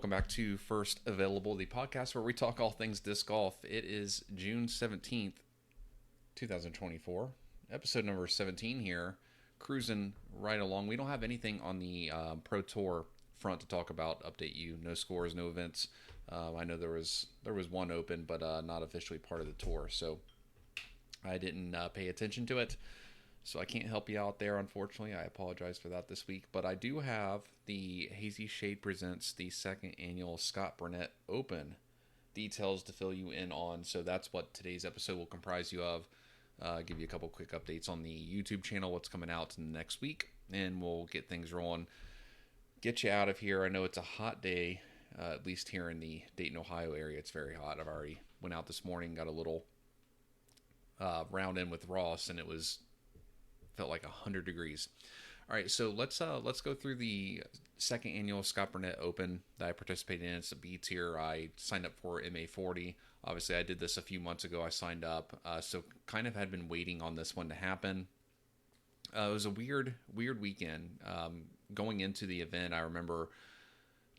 welcome back to First Available, the podcast where we talk all things disc golf. It is June 17th, 2024, episode number 17 here, cruising right along. We don't have anything on the Pro Tour front to talk about, update you. No scores, no events. I know there was one open, but not officially part of the tour, so I didn't pay attention to it. So I can't help you out there, unfortunately. I apologize for that this week. But I do have the Hazy Shade presents the second annual Scott Burnett Open details to fill you in on. So that's what today's episode will comprise you of. Give you a couple quick updates on the YouTube channel, what's coming out in the next week. And we'll get things rolling. Get you out of here. I know it's a hot day, at least here in the Dayton, Ohio area. It's very hot. I've already went out this morning, got a little round in with Ross, and it felt like 100 degrees. All right, so let's go through the second annual Scott Burnett Open that I participated in. It's a B tier. I signed up for MA40. Obviously, I did this a few months ago. I signed up, so kind of had been waiting on this one to happen. It was a weird weekend. Going into the event, I remember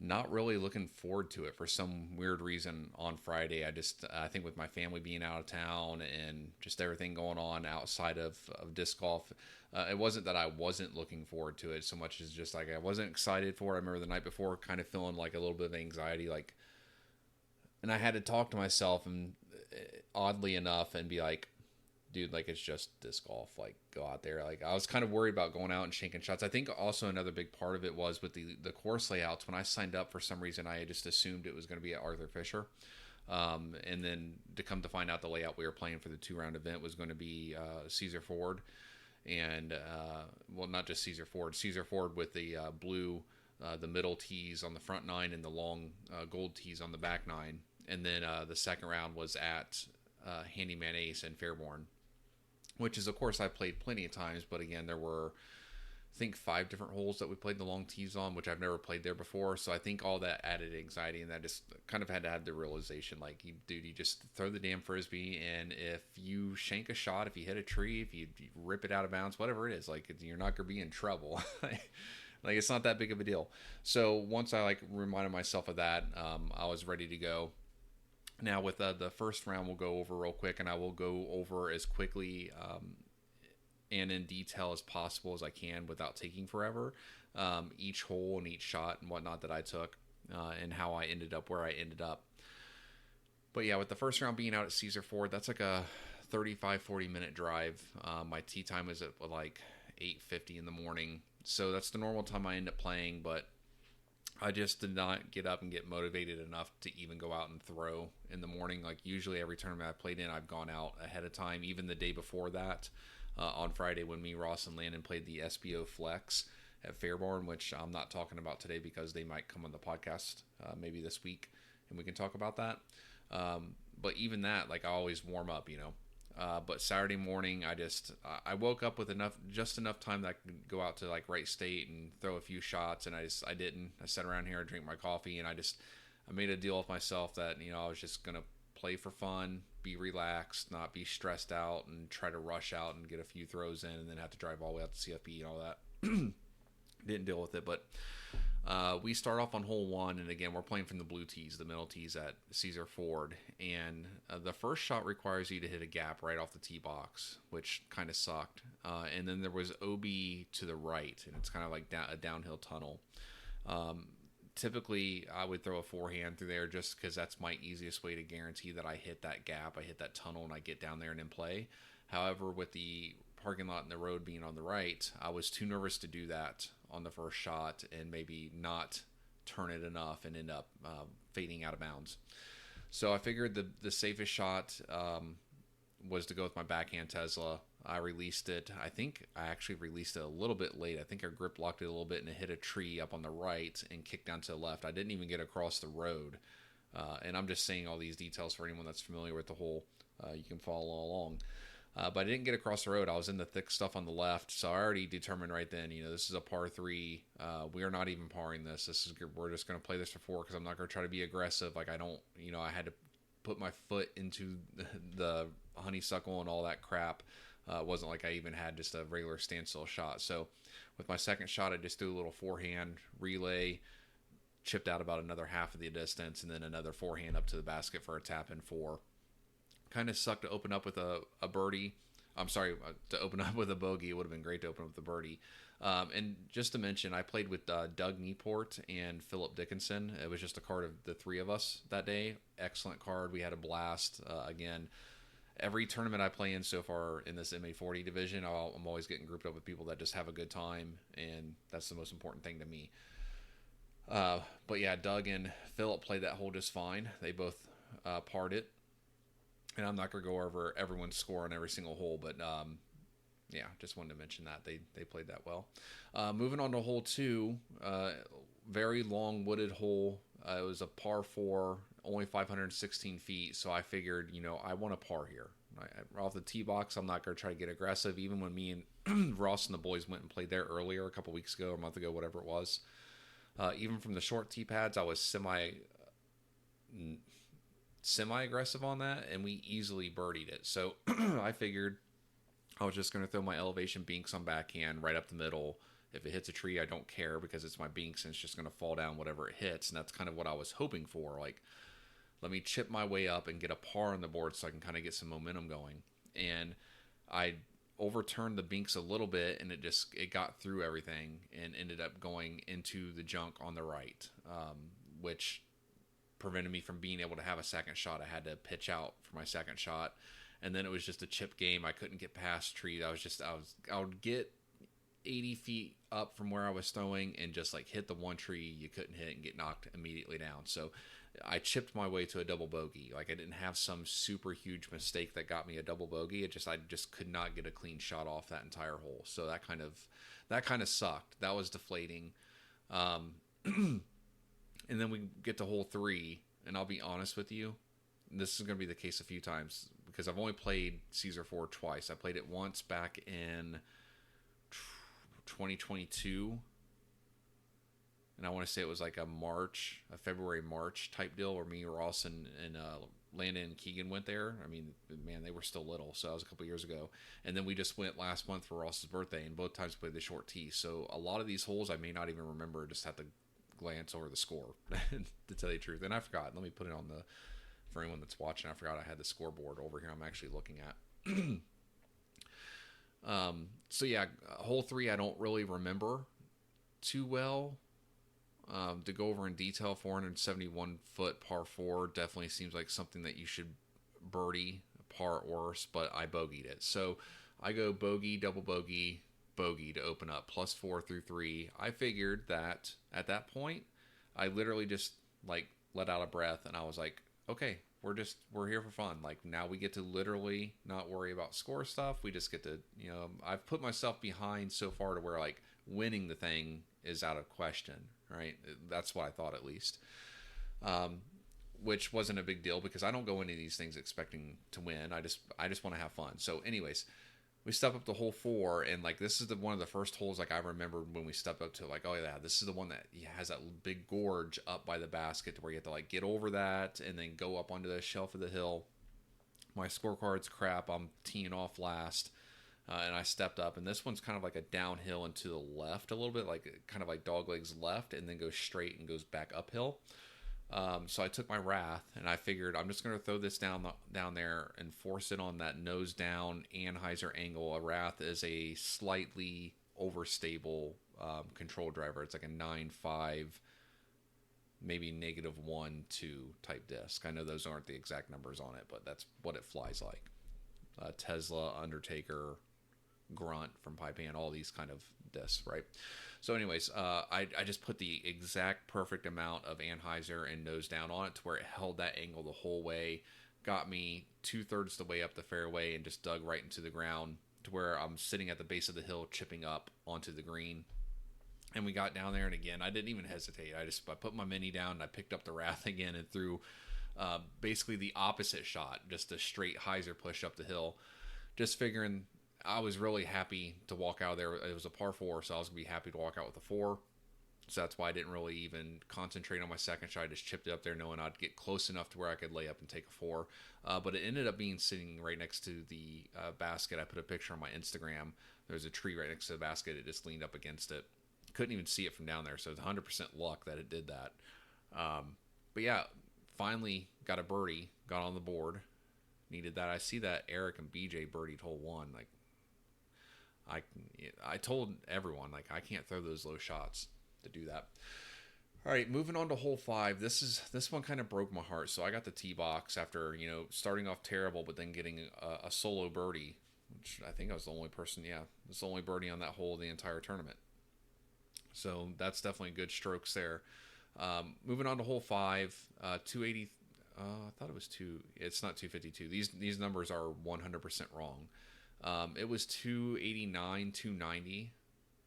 not really looking forward to it for some weird reason on Friday. I think with my family being out of town and just everything going on outside of disc golf, it wasn't that I wasn't looking forward to it so much as just like I wasn't excited for it. I remember the night before kind of feeling like a little bit of anxiety, and I had to talk to myself and oddly enough and be like, dude, like, it's just disc golf, like, go out there. Like, I was kind of worried about going out and shanking shots. I think also another big part of it was with the course layouts. When I signed up, for some reason, I just assumed it was going to be at Arthur Fisher. And then to come to find out the layout we were playing for the 2-round event was going to be Caesar Ford. And, well, not just Caesar Ford with the blue, the middle tees on the front 9 and the long gold tees on the back 9. And then the second round was at Handyman Ace in Fairborn, which is, of course, I've played plenty of times, but again, there were, I think, 5 different holes that we played the long tees on, which I've never played there before, so I think all that added anxiety, and I just kind of had to have the realization, like, you just throw the damn Frisbee, and if you shank a shot, if you hit a tree, if you rip it out of bounds, whatever it is, like, you're not going to be in trouble. Like, it's not that big of a deal. So once I, reminded myself of that, I was ready to go. Now, with the first round, we'll go over real quick, and I will go over as quickly and in detail as possible as I can without taking forever. Each hole and each shot and whatnot that I took and how I ended up where I ended up. But yeah, with the first round being out at Caesar Ford, that's like a 35-40 minute drive. My tee time is at 8:50 in the morning. So that's the normal time I end up playing, but I just did not get up and get motivated enough to even go out and throw in the morning. Like, usually every tournament I've played in, I've gone out ahead of time, even the day before that, on Friday when me, Ross, and Landon played the SBO Flex at Fairborn, which I'm not talking about today because they might come on the podcast maybe this week, and we can talk about that. But even that, I always warm up, but Saturday morning, I woke up with just enough time that I could go out to Wright State and throw a few shots, and I didn't. I sat around here and drank my coffee, and I made a deal with myself that I was just gonna play for fun, be relaxed, not be stressed out, and try to rush out and get a few throws in, and then have to drive all the way out to CFB and all that. Didn't deal with it, but we start off on hole 1, and again, we're playing from the blue tees, the middle tees at Caesar Ford, and the first shot requires you to hit a gap right off the tee box, which kind of sucked. And then there was OB to the right, and it's kind of like a downhill tunnel. Typically, I would throw a forehand through there just because that's my easiest way to guarantee that I hit that gap, I hit that tunnel, and I get down there and in play. However, with the parking lot and the road being on the right, I was too nervous to do that on the first shot and maybe not turn it enough and end up fading out of bounds. So I figured the safest shot was to go with my backhand Tesla. I released it. I think I actually released it a little bit late. I think I grip locked it a little bit and it hit a tree up on the right and kicked down to the left. I didn't even get across the road. And I'm just saying all these details for anyone that's familiar with the hole. You can follow along. But I didn't get across the road. I was in the thick stuff on the left, so I already determined right then, this is a par 3. We are not even parring this. We're just going to play this for 4 because I'm not going to try to be aggressive. I had to put my foot into the honeysuckle and all that crap. It wasn't like I even had just a regular standstill shot. So with my second shot, I just threw a little forehand relay, chipped out about another half of the distance, and then another forehand up to the basket for a tap in 4. Kind of sucked to open up with a birdie. I'm sorry, to open up with a bogey. It would have been great to open up with a birdie. And just to mention, I played with Doug Nieport and Philip Dickinson. It was just a card of the 3 of us that day. Excellent card. We had a blast. Again, every tournament I play in so far in this MA40 division, I'm always getting grouped up with people that just have a good time, and that's the most important thing to me. But yeah, Doug and Philip played that hole just fine. They both parred it. And I'm not going to go over everyone's score on every single hole, but yeah, just wanted to mention that. They played that well. Moving on to hole 2, very long wooded hole. It was a par 4, only 516 feet, so I figured, I want a par here. Off the tee box, I'm not going to try to get aggressive, even when me and Ross and the boys went and played there earlier, a couple weeks ago, a month ago, whatever it was. Even from the short tee pads, I was semi-aggressive on that, and we easily birdied it. So I figured I was just going to throw my elevation binks on backhand right up the middle. If it hits a tree, I don't care because it's my binks and it's just going to fall down whatever it hits. And that's kind of what I was hoping for. Like, let me chip my way up and get a par on the board so I can kind of get some momentum going. And I overturned the binks a little bit, and it got through everything and ended up going into the junk on the right, which prevented me from being able to have a second shot. I had to pitch out for my second shot, and then it was just a chip game. I couldn't get past trees. I would get 80 feet up from where I was throwing and just like hit the one tree you couldn't hit and get knocked immediately down. So I chipped my way to a double bogey. Like, I didn't have some super huge mistake that got me a double bogey. I just could not get a clean shot off that entire hole. So that kind of sucked. That was deflating. And then we get to hole 3, and I'll be honest with you, this is going to be the case a few times because I've only played Caesar 4 twice. I played it once back in 2022, and I want to say it was like a February-March type deal where me, Ross, and Landon and Keegan went there. I mean, man, they were still little, so that was a couple years ago. And then we just went last month for Ross's birthday, and both times played the short tee. So a lot of these holes I may not even remember, just have to glance over the score to tell you the truth. And I forgot. Let me put it on for anyone that's watching. I forgot I had the scoreboard over here I'm actually looking at. So yeah, hole 3 I don't really remember too well. To go over in detail, 471 foot par 4 definitely seems like something that you should birdie, par or worse, but I bogeyed it. So I go bogey, double bogey, bogey to open up, +4 through 3. I figured that at that point, I literally just like let out a breath, and I was like, okay, we're here for fun. Like, now we get to literally not worry about score stuff. We just get to, I've put myself behind so far to where like winning the thing is out of question, right? That's what I thought, at least. Which wasn't a big deal because I don't go into these things expecting to win. I just want to have fun. So anyways, we step up to hole 4, and like this is one of the first holes like I remember when we stepped up to, like, oh yeah, this is the one that has that big gorge up by the basket to where you have to like get over that and then go up onto the shelf of the hill. My scorecard's crap. I'm teeing off last, and I stepped up, and this one's kind of like a downhill and to the left a little bit, like kind of like dog legs left, and then goes straight and goes back uphill. So I took my Wrath, and I figured I'm just going to throw this down there and force it on that nose down Anheuser angle. A Wrath is a slightly overstable control driver. It's like a 9.5, maybe -1.2 type disc. I know those aren't the exact numbers on it, but that's what it flies like. Tesla, Undertaker, Grunt from Pipan, all these kind of discs, right? So anyways, I just put the exact perfect amount of Anheuser and nose down on it to where it held that angle the whole way, got me 2/3 the way up the fairway, and just dug right into the ground to where I'm sitting at the base of the hill chipping up onto the green. And we got down there, and again, I didn't even hesitate. I put my mini down, and I picked up the Wrath again and threw basically the opposite shot, just a straight hyzer push up the hill, just figuring I was really happy to walk out of there. It was a par 4, so I was going to be happy to walk out with a 4. So that's why I didn't really even concentrate on my second shot. I just chipped it up there knowing I'd get close enough to where I could lay up and take a 4. But it ended up being sitting right next to the basket. I put a picture on my Instagram. There's a tree right next to the basket. It just leaned up against it. Couldn't even see it from down there, so it's 100% luck that it did that. But yeah, finally got a birdie, got on the board. Needed that. I see that Eric and BJ birdied hole 1. Like, I told everyone, like, I can't throw those low shots to do that. All right, moving on to hole 5. This one kind of broke my heart. So I got the tee box after, starting off terrible, but then getting a solo birdie, which I think I was the only person. Yeah, it's the only birdie on that hole the entire tournament. So that's definitely good strokes there. Moving on to hole 5, 280. I thought it was It's not 252. These numbers are 100% wrong. It was 289, 290.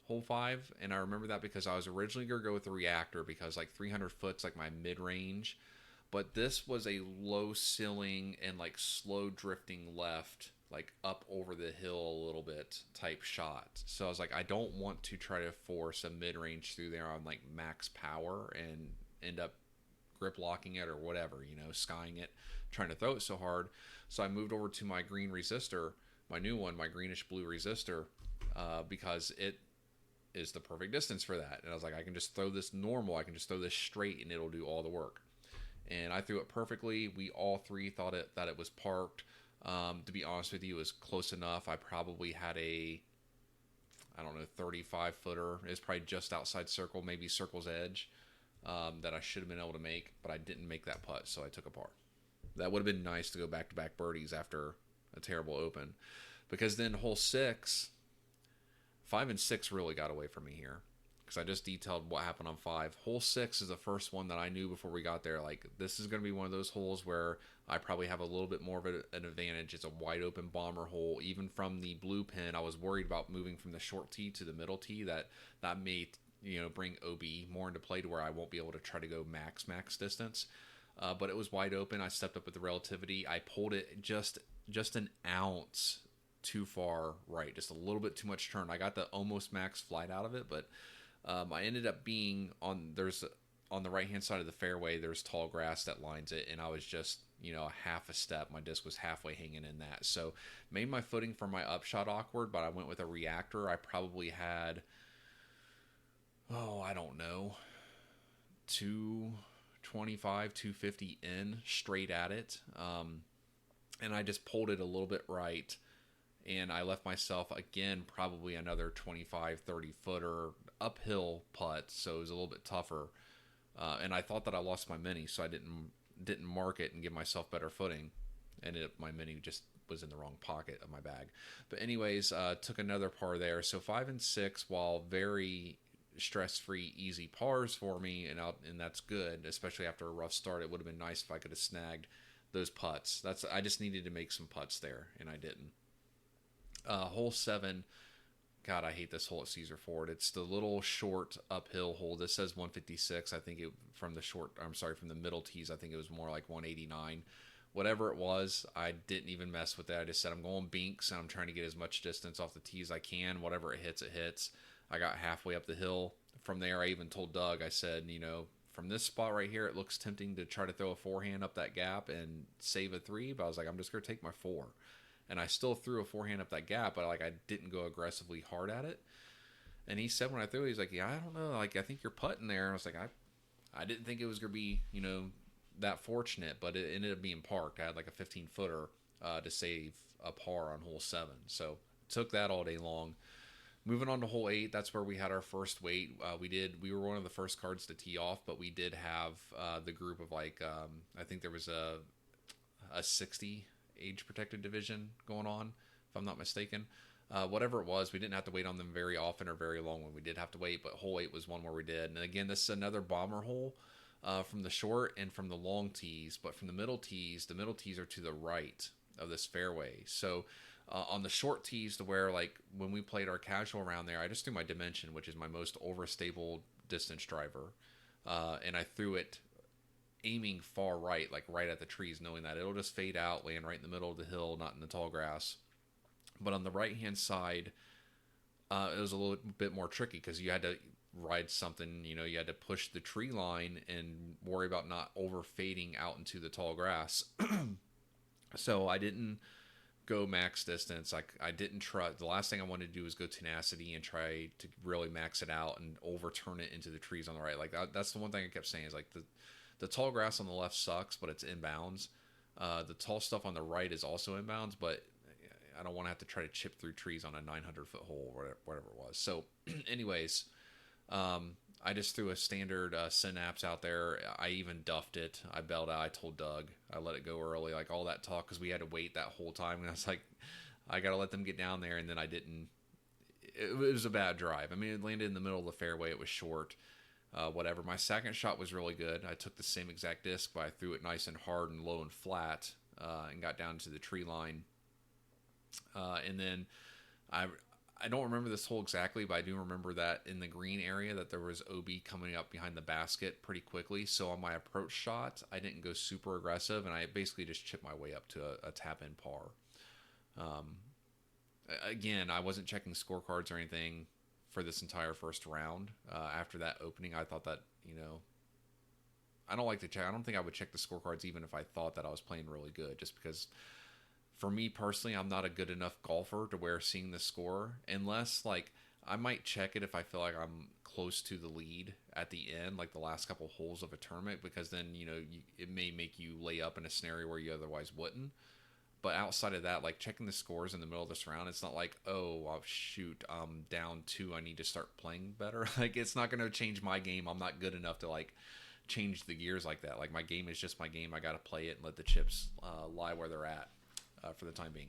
Hole 5, and I remember that because I was originally going to go with the reactor because like 300 foot's like my mid-range, but this was a low ceiling and like slow drifting left, like up over the hill a little bit type shot. So I was like, I don't want to try to force a mid-range through there on like max power and end up grip locking it or whatever, skying it, trying to throw it so hard. So I moved over to my green resistor, my new one, my greenish blue resistor, because it is the perfect distance for that. And I was like, I can just throw this normal. I can just throw this straight and it'll do all the work. And I threw it perfectly. We all three thought that it was parked. To be honest with you, it was close enough. I probably had 35 footer. It's probably just outside circle, maybe circle's edge, that I should have been able to make, but I didn't make that putt, so I took a par. That would have been nice to go back-to-back birdies after a terrible open. Because then hole 6... 5 and 6 really got away from me here because I just detailed what happened on 5. Hole 6 is the first one that I knew before we got there. Like, this is going to be one of those holes where I probably have a little bit more of an advantage. It's a wide open bomber hole. Even from the blue pin, I was worried about moving from the short tee to the middle tee. That may bring OB more into play to where I won't be able to try to go max distance. But it was wide open. I stepped up with the relativity. I pulled it just an ounce too far right, just a little bit too much turn. I got the almost max flight out of it, but I ended up being on the right hand side of the fairway. There's tall grass that lines it, and I was just half a step. My disc was halfway hanging in that, so made my footing for my upshot awkward. But I went with a reactor. I probably had I don't know, 225, 250 in straight at it, and I just pulled it a little bit right. And I left myself, again, probably another 25, 30 footer uphill putt, so it was a little bit tougher. And I thought that I lost my mini, so I didn't mark it and give myself better footing. And my mini just was in the wrong pocket of my bag. But anyways, took another par there. So 5 and 6, while very stress-free, easy pars for me, and that's good, especially after a rough start. It would have been nice if I could have snagged those putts. I just needed to make some putts there, and I didn't. Hole 7, God, I hate this hole at Caesar Ford. It's the little short uphill hole. This says 156. I think from the middle tees, I think it was more like 189. Whatever it was, I didn't even mess with that. I just said I'm going binks and I'm trying to get as much distance off the tee as I can. Whatever it hits, it hits. I got halfway up the hill. From there, I even told Doug, I said, from this spot right here, it looks tempting to try to throw a forehand up that gap and save a 3, but I was like, I'm just going to take my 4. And I still threw a forehand up that gap, but I didn't go aggressively hard at it. And he said when I threw it, he's like, yeah, I don't know. I think you're putting there. And I was like, I didn't think it was going to be, that fortunate, but it ended up being parked. I had like a 15-footer to save a par on hole 7. So took that all day long. Moving on to hole 8, that's where we had our first wait. We were one of the first cards to tee off, but we did have the group of I think there was a 60 age protected division going on, if I'm not mistaken. Whatever it was, we didn't have to wait on them very often or very long when we did have to wait, but hole 8 was one where we did. And again, this is another bomber hole from the short and from the long tees, but from the middle tees are to the right of this fairway. So on the short tees, to where when we played our casual round there, I just threw my Dimension, which is my most overstable distance driver, and I threw it aiming far right, right at the trees, knowing that it'll just fade out, land right in the middle of the hill, not in the tall grass. But on the right-hand side, it was a little bit more tricky because you had to ride something, you had to push the tree line and worry about not over fading out into the tall grass. So I didn't go max distance. I didn't try. The last thing I wanted to do was go tenacity and try to really max it out and overturn it into the trees on the right. Like that's the one thing I kept saying is like the tall grass on the left sucks, but it's inbounds. The tall stuff on the right is also inbounds, but I don't want to have to try to chip through trees on a 900-foot hole or whatever it was. So, anyways, I just threw a standard synapse out there. I even duffed it. I bailed out. I told Doug. I let it go early, like all that talk, because we had to wait that whole time. And I was like, I got to let them get down there. And then I didn't. It was a bad drive. I mean, it landed in the middle of the fairway. It was short. Whatever. My second shot was really good. I took the same exact disc, but I threw it nice and hard and low and flat and got down to the tree line. And then I don't remember this hole exactly, but I do remember that in the green area that there was OB coming up behind the basket pretty quickly. So on my approach shot, I didn't go super aggressive, and I basically just chipped my way up to a tap-in par. Again, I wasn't checking scorecards or anything for this entire first round. After that opening, I thought that, I don't like to check. I don't think I would check the scorecards even if I thought that I was playing really good, just because for me personally, I'm not a good enough golfer to where seeing the score, unless like I might check it if I feel like I'm close to the lead at the end, like the last couple holes of a tournament, because then, it may make you lay up in a scenario where you otherwise wouldn't. But outside of that, like checking the scores in the middle of this round, it's not like, oh, shoot, I'm down 2. I need to start playing better. Like, it's not going to change my game. I'm not good enough to like change the gears like that. Like, my game is just my game. I got to play it and let the chips lie where they're at. For the time being.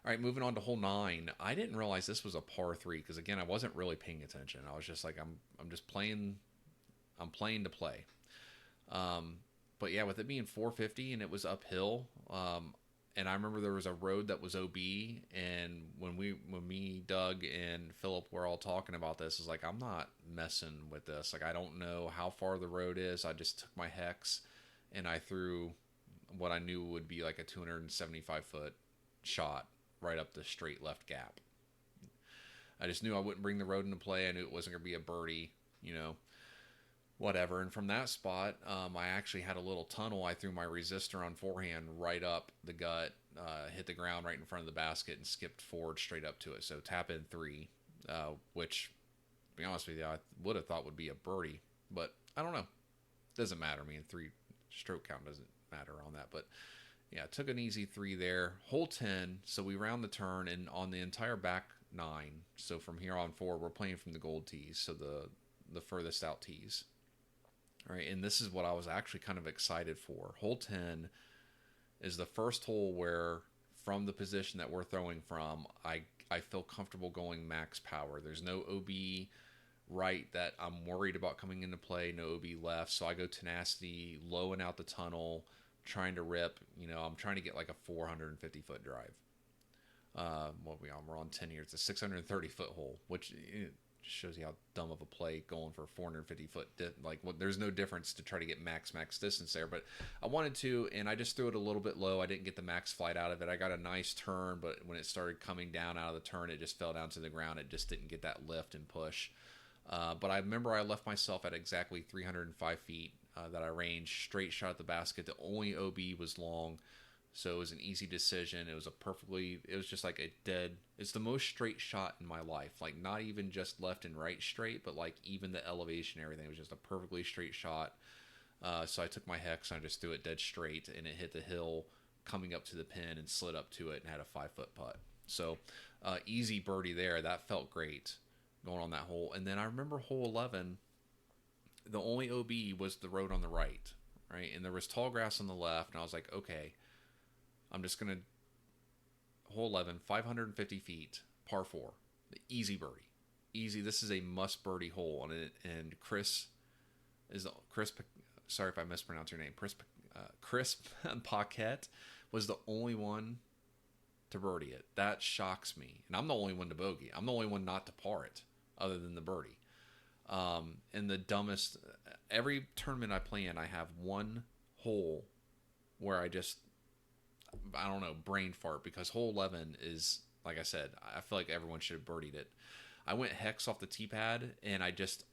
All right, moving on to hole 9. I didn't realize this was a par 3 because again, I wasn't really paying attention. I was just like, I'm just playing. I'm playing to play. But yeah, with it being 450 and it was uphill, and I remember there was a road that was OB, and when me, Doug, and Philip were all talking about this, is like, I'm not messing with this. Like, I don't know how far the road is. I just took my hex and I threw what I knew would be like a 275-foot shot right up the straight left gap. I just knew I wouldn't bring the road into play. I knew it wasn't going to be a birdie, whatever. And from that spot, I actually had a little tunnel. I threw my resistor on forehand right up the gut, hit the ground right in front of the basket, and skipped forward straight up to it. So tap in 3, which, to be honest with you, I would have thought would be a birdie, but I don't know. Doesn't matter. I mean, 3 stroke count doesn't matter on that, but yeah, took an easy 3 there. Hole 10, so we round the turn, and on the entire back 9, so from here on forward, we're playing from the gold tees, so the furthest out tees. All right, and this is what I was actually kind of excited for. Hole 10 is the first hole where, from the position that we're throwing from, I feel comfortable going max power. There's no OB right that I'm worried about coming into play, no OB left, so I go tenacity, low and out the tunnel, trying to rip. I'm trying to get like a 450-foot drive. We're on 10 here. It's a 630-foot hole, which shows you how dumb of a play going for 450-foot. There's no difference to try to get max distance there, but I wanted to, and I just threw it a little bit low. I didn't get the max flight out of it. I got a nice turn, but when it started coming down out of the turn, it just fell down to the ground. It just didn't get that lift and push. But I remember I left myself at exactly 305 feet that I ranged, straight shot at the basket. The only OB was long, so it was an easy decision. It was just like it's the most straight shot in my life. Like, not even just left and right straight, but like even the elevation, everything was just a perfectly straight shot. So I took my hex and I just threw it dead straight, and it hit the hill coming up to the pin and slid up to it and had a 5-foot putt. So easy birdie there. That felt great going on that hole. And then I remember hole 11, the only OB was the road on the right, and there was tall grass on the left, and I was like, okay, I'm just going to, hole 11, 550 feet, par 4, easy birdie. Easy. This is a must birdie hole, and Chris, sorry if I mispronounce your name, Chris Paquette was the only one to birdie it. That shocks me. And I'm the only one to bogey. I'm the only one not to par it, other than the birdie. And the dumbest, every tournament I play in, I have one hole where I don't know, brain fart, because hole 11 is, like I said, I feel like everyone should have birdied it. I went hex off the tee pad, and I just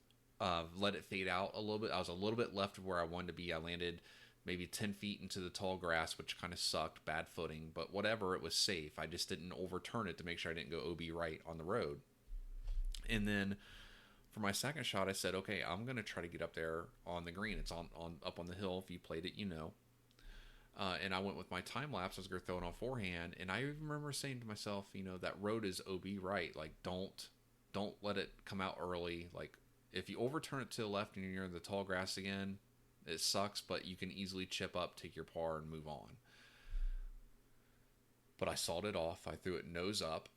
let it fade out a little bit. I was a little bit left of where I wanted to be. I landed maybe 10 feet into the tall grass, which kind of sucked, bad footing, but whatever, it was safe. I just didn't overturn it to make sure I didn't go OB right on the road. And then for my second shot, I said, okay, I'm going to try to get up there on the green. It's on up on the hill. If you played it, you know. And I went with my time lapse. I was going to throw it on forehand. And I remember saying to myself, you know, that road is OB right. Like, don't let it come out early. Like, if you overturn it to the left and you're in the tall grass again, it sucks, but you can easily chip up, take your par, and move on. But I sawed it off. I threw it nose up.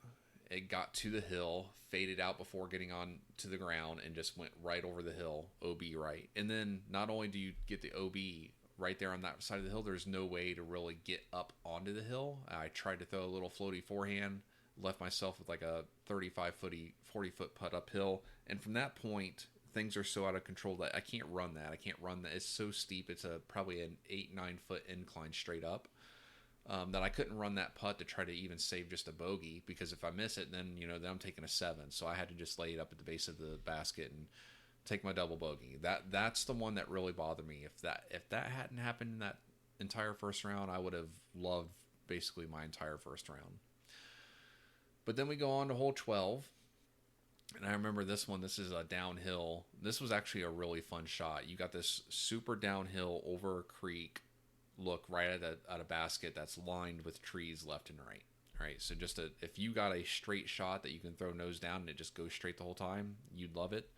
It got to the hill, faded out before getting on to the ground, and just went right over the hill, OB right. And then not only do you get the OB right there on that side of the hill, there's no way to really get up onto the hill. I tried to throw a little floaty forehand, left myself with like a 40-foot putt uphill. And from that point, things are so out of control that I can't run that. It's so steep. It's probably an 8-9 foot incline straight up. That I couldn't run that putt to try to even save just a bogey, because if I miss it, then then I'm taking a 7. So I had to just lay it up at the base of the basket and take my double bogey. That's the one that really bothered me. If that hadn't happened in that entire first round, I would have loved basically my entire first round. But then we go on to hole 12. And I remember this one. This is a downhill. This was actually a really fun shot. You got this super downhill over a creek look right at a basket that's lined with trees left and right. All right, so if you got a straight shot that you can throw nose down and it just goes straight the whole time, you'd love it.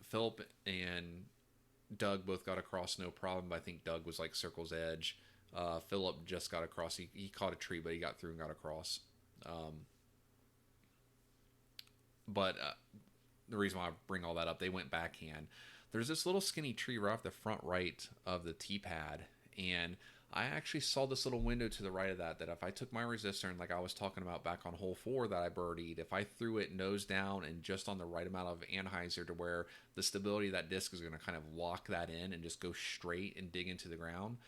Philip and Doug both got across no problem. I think Doug was like circle's edge. Philip just got across. He caught a tree, but he got through and got across. But the reason why I bring all that up, they went backhand. There's this little skinny tree right off the front right of the tee pad, and I actually saw this little window to the right of that if I took my resistor, and like I was talking about back on hole 4 that I birdied, if I threw it nose down and just on the right amount of anhyzer to where the stability of that disc is going to kind of lock that in and just go straight and dig into the ground.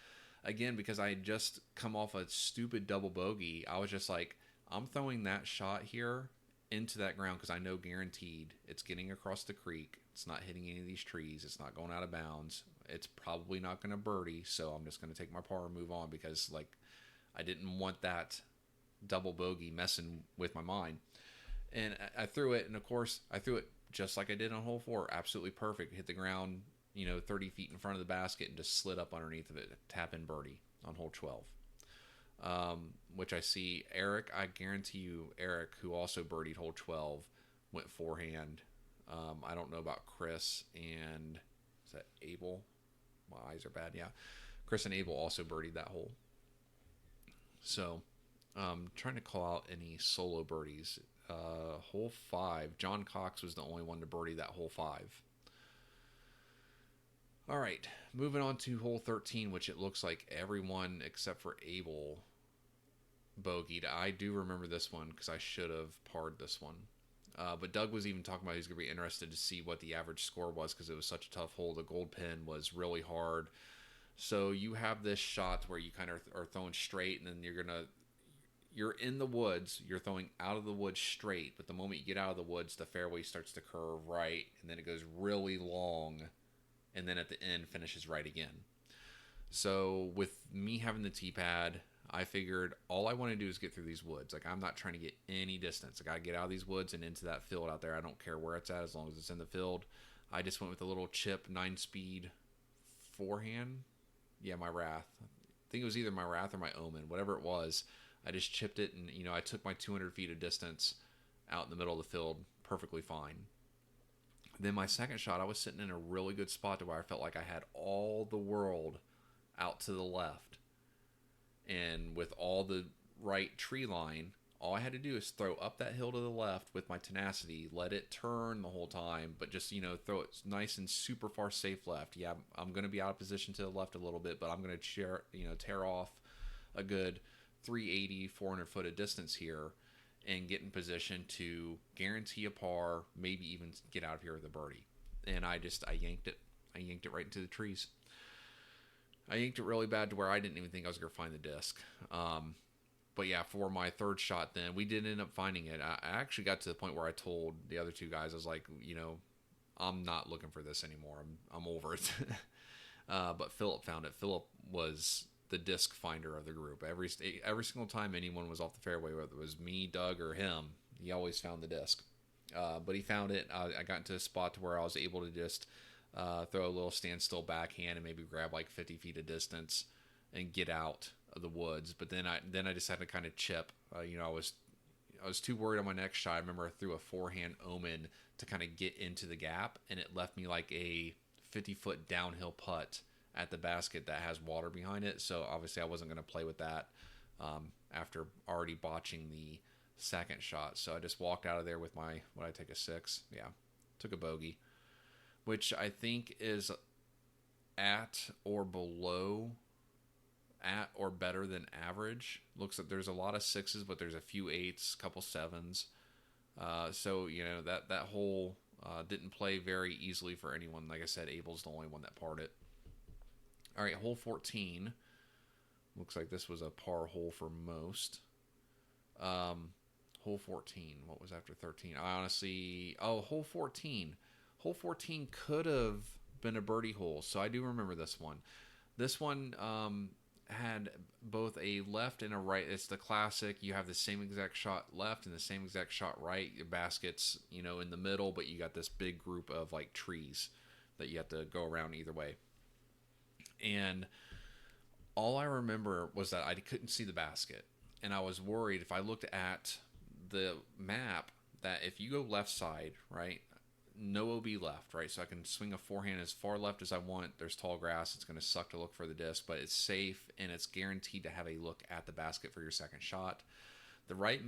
Again, because I had just come off a stupid double bogey, I was just like, I'm throwing that shot here into that ground because I know guaranteed it's getting across the creek. It's not hitting any of these trees. It's not going out of bounds. It's probably not going to birdie, so I'm just going to take my par and move on, because like I didn't want that double bogey messing with my mind. And I threw it, and of course I threw it just like I did on hole 4. Absolutely perfect. Hit the ground, 30 feet in front of the basket and just slid up underneath of it. Tap in birdie on hole 12. Which I see Eric, I guarantee you Eric, who also birdied hole 12, went forehand. I don't know about Chris and is that Abel? My eyes are bad. Yeah. Chris and Abel also birdied that hole. So, trying to call out any solo birdies. Hole 5, John Cox was the only one to birdie that hole 5. All right, moving on to hole 13, which it looks like everyone except for Abel bogeyed. I do remember this one because I should have parred this one. But Doug was even talking about he was going to be interested to see what the average score was because it was such a tough hole. The gold pin was really hard. So you have this shot where you kind of are throwing straight, and then you're in the woods. You're throwing out of the woods straight, but the moment you get out of the woods, the fairway starts to curve right, and then it goes really long, and then at the end finishes right again. So with me having the tee pad, I figured all I want to do is get through these woods. Like, I'm not trying to get any distance. I got to get out of these woods and into that field out there. I don't care where it's at as long as it's in the field. I just went with a little chip 9-speed forehand. Yeah, my Wrath. I think it was either my Wrath or my Omen. Whatever it was, I just chipped it, and I took my 200 feet of distance out in the middle of the field perfectly fine. Then my second shot, I was sitting in a really good spot to where I felt like I had all the world out to the left. And with all the right tree line, all I had to do is throw up that hill to the left with my tenacity, let it turn the whole time, but just, throw it nice and super far safe left. Yeah, I'm going to be out of position to the left a little bit, but I'm going to tear off a good 380, 400 foot of distance here and get in position to guarantee a par, maybe even get out of here with a birdie. And I yanked it. I yanked it right into the trees. I yanked it really bad to where I didn't even think I was going to find the disc. But yeah, for my third shot then, we did end up finding it. I actually got to the point where I told the other two guys, I was like, I'm not looking for this anymore. I'm over it. But Philip found it. Philip was the disc finder of the group. Every single time anyone was off the fairway, whether it was me, Doug, or him, he always found the disc. But he found it. I got into a spot to where I was able to just throw a little standstill backhand and maybe grab like 50 feet of distance and get out of the woods. But then I just had to kind of chip. I was too worried on my next shot. I remember I threw a forehand omen to kind of get into the gap, and it left me like a 50-foot downhill putt at the basket that has water behind it. So obviously I wasn't going to play with that after already botching the second shot. So I just walked out of there with my, what I take a 6? Yeah, took a bogey, which I think is at or better than average. Looks like there's a lot of 6s, but there's a few 8s, couple 7s. So that hole didn't play very easily for anyone. Like I said, Abel's the only one that parred it. All right, hole 14. Looks like this was a par hole for most. Hole 14. What was after 13? Hole 14. Hole 14 could have been a birdie hole, so I do remember this one. This one had both a left and a right. It's the classic. You have the same exact shot left and the same exact shot right. Your basket's, in the middle, but you got this big group of like trees that you have to go around either way. And all I remember was that I couldn't see the basket. And I was worried if I looked at the map that if you go left side, right, no OB left, right? So I can swing a forehand as far left as I want. There's tall grass. It's going to suck to look for the disc, but it's safe and it's guaranteed to have a look at the basket for your second shot. The right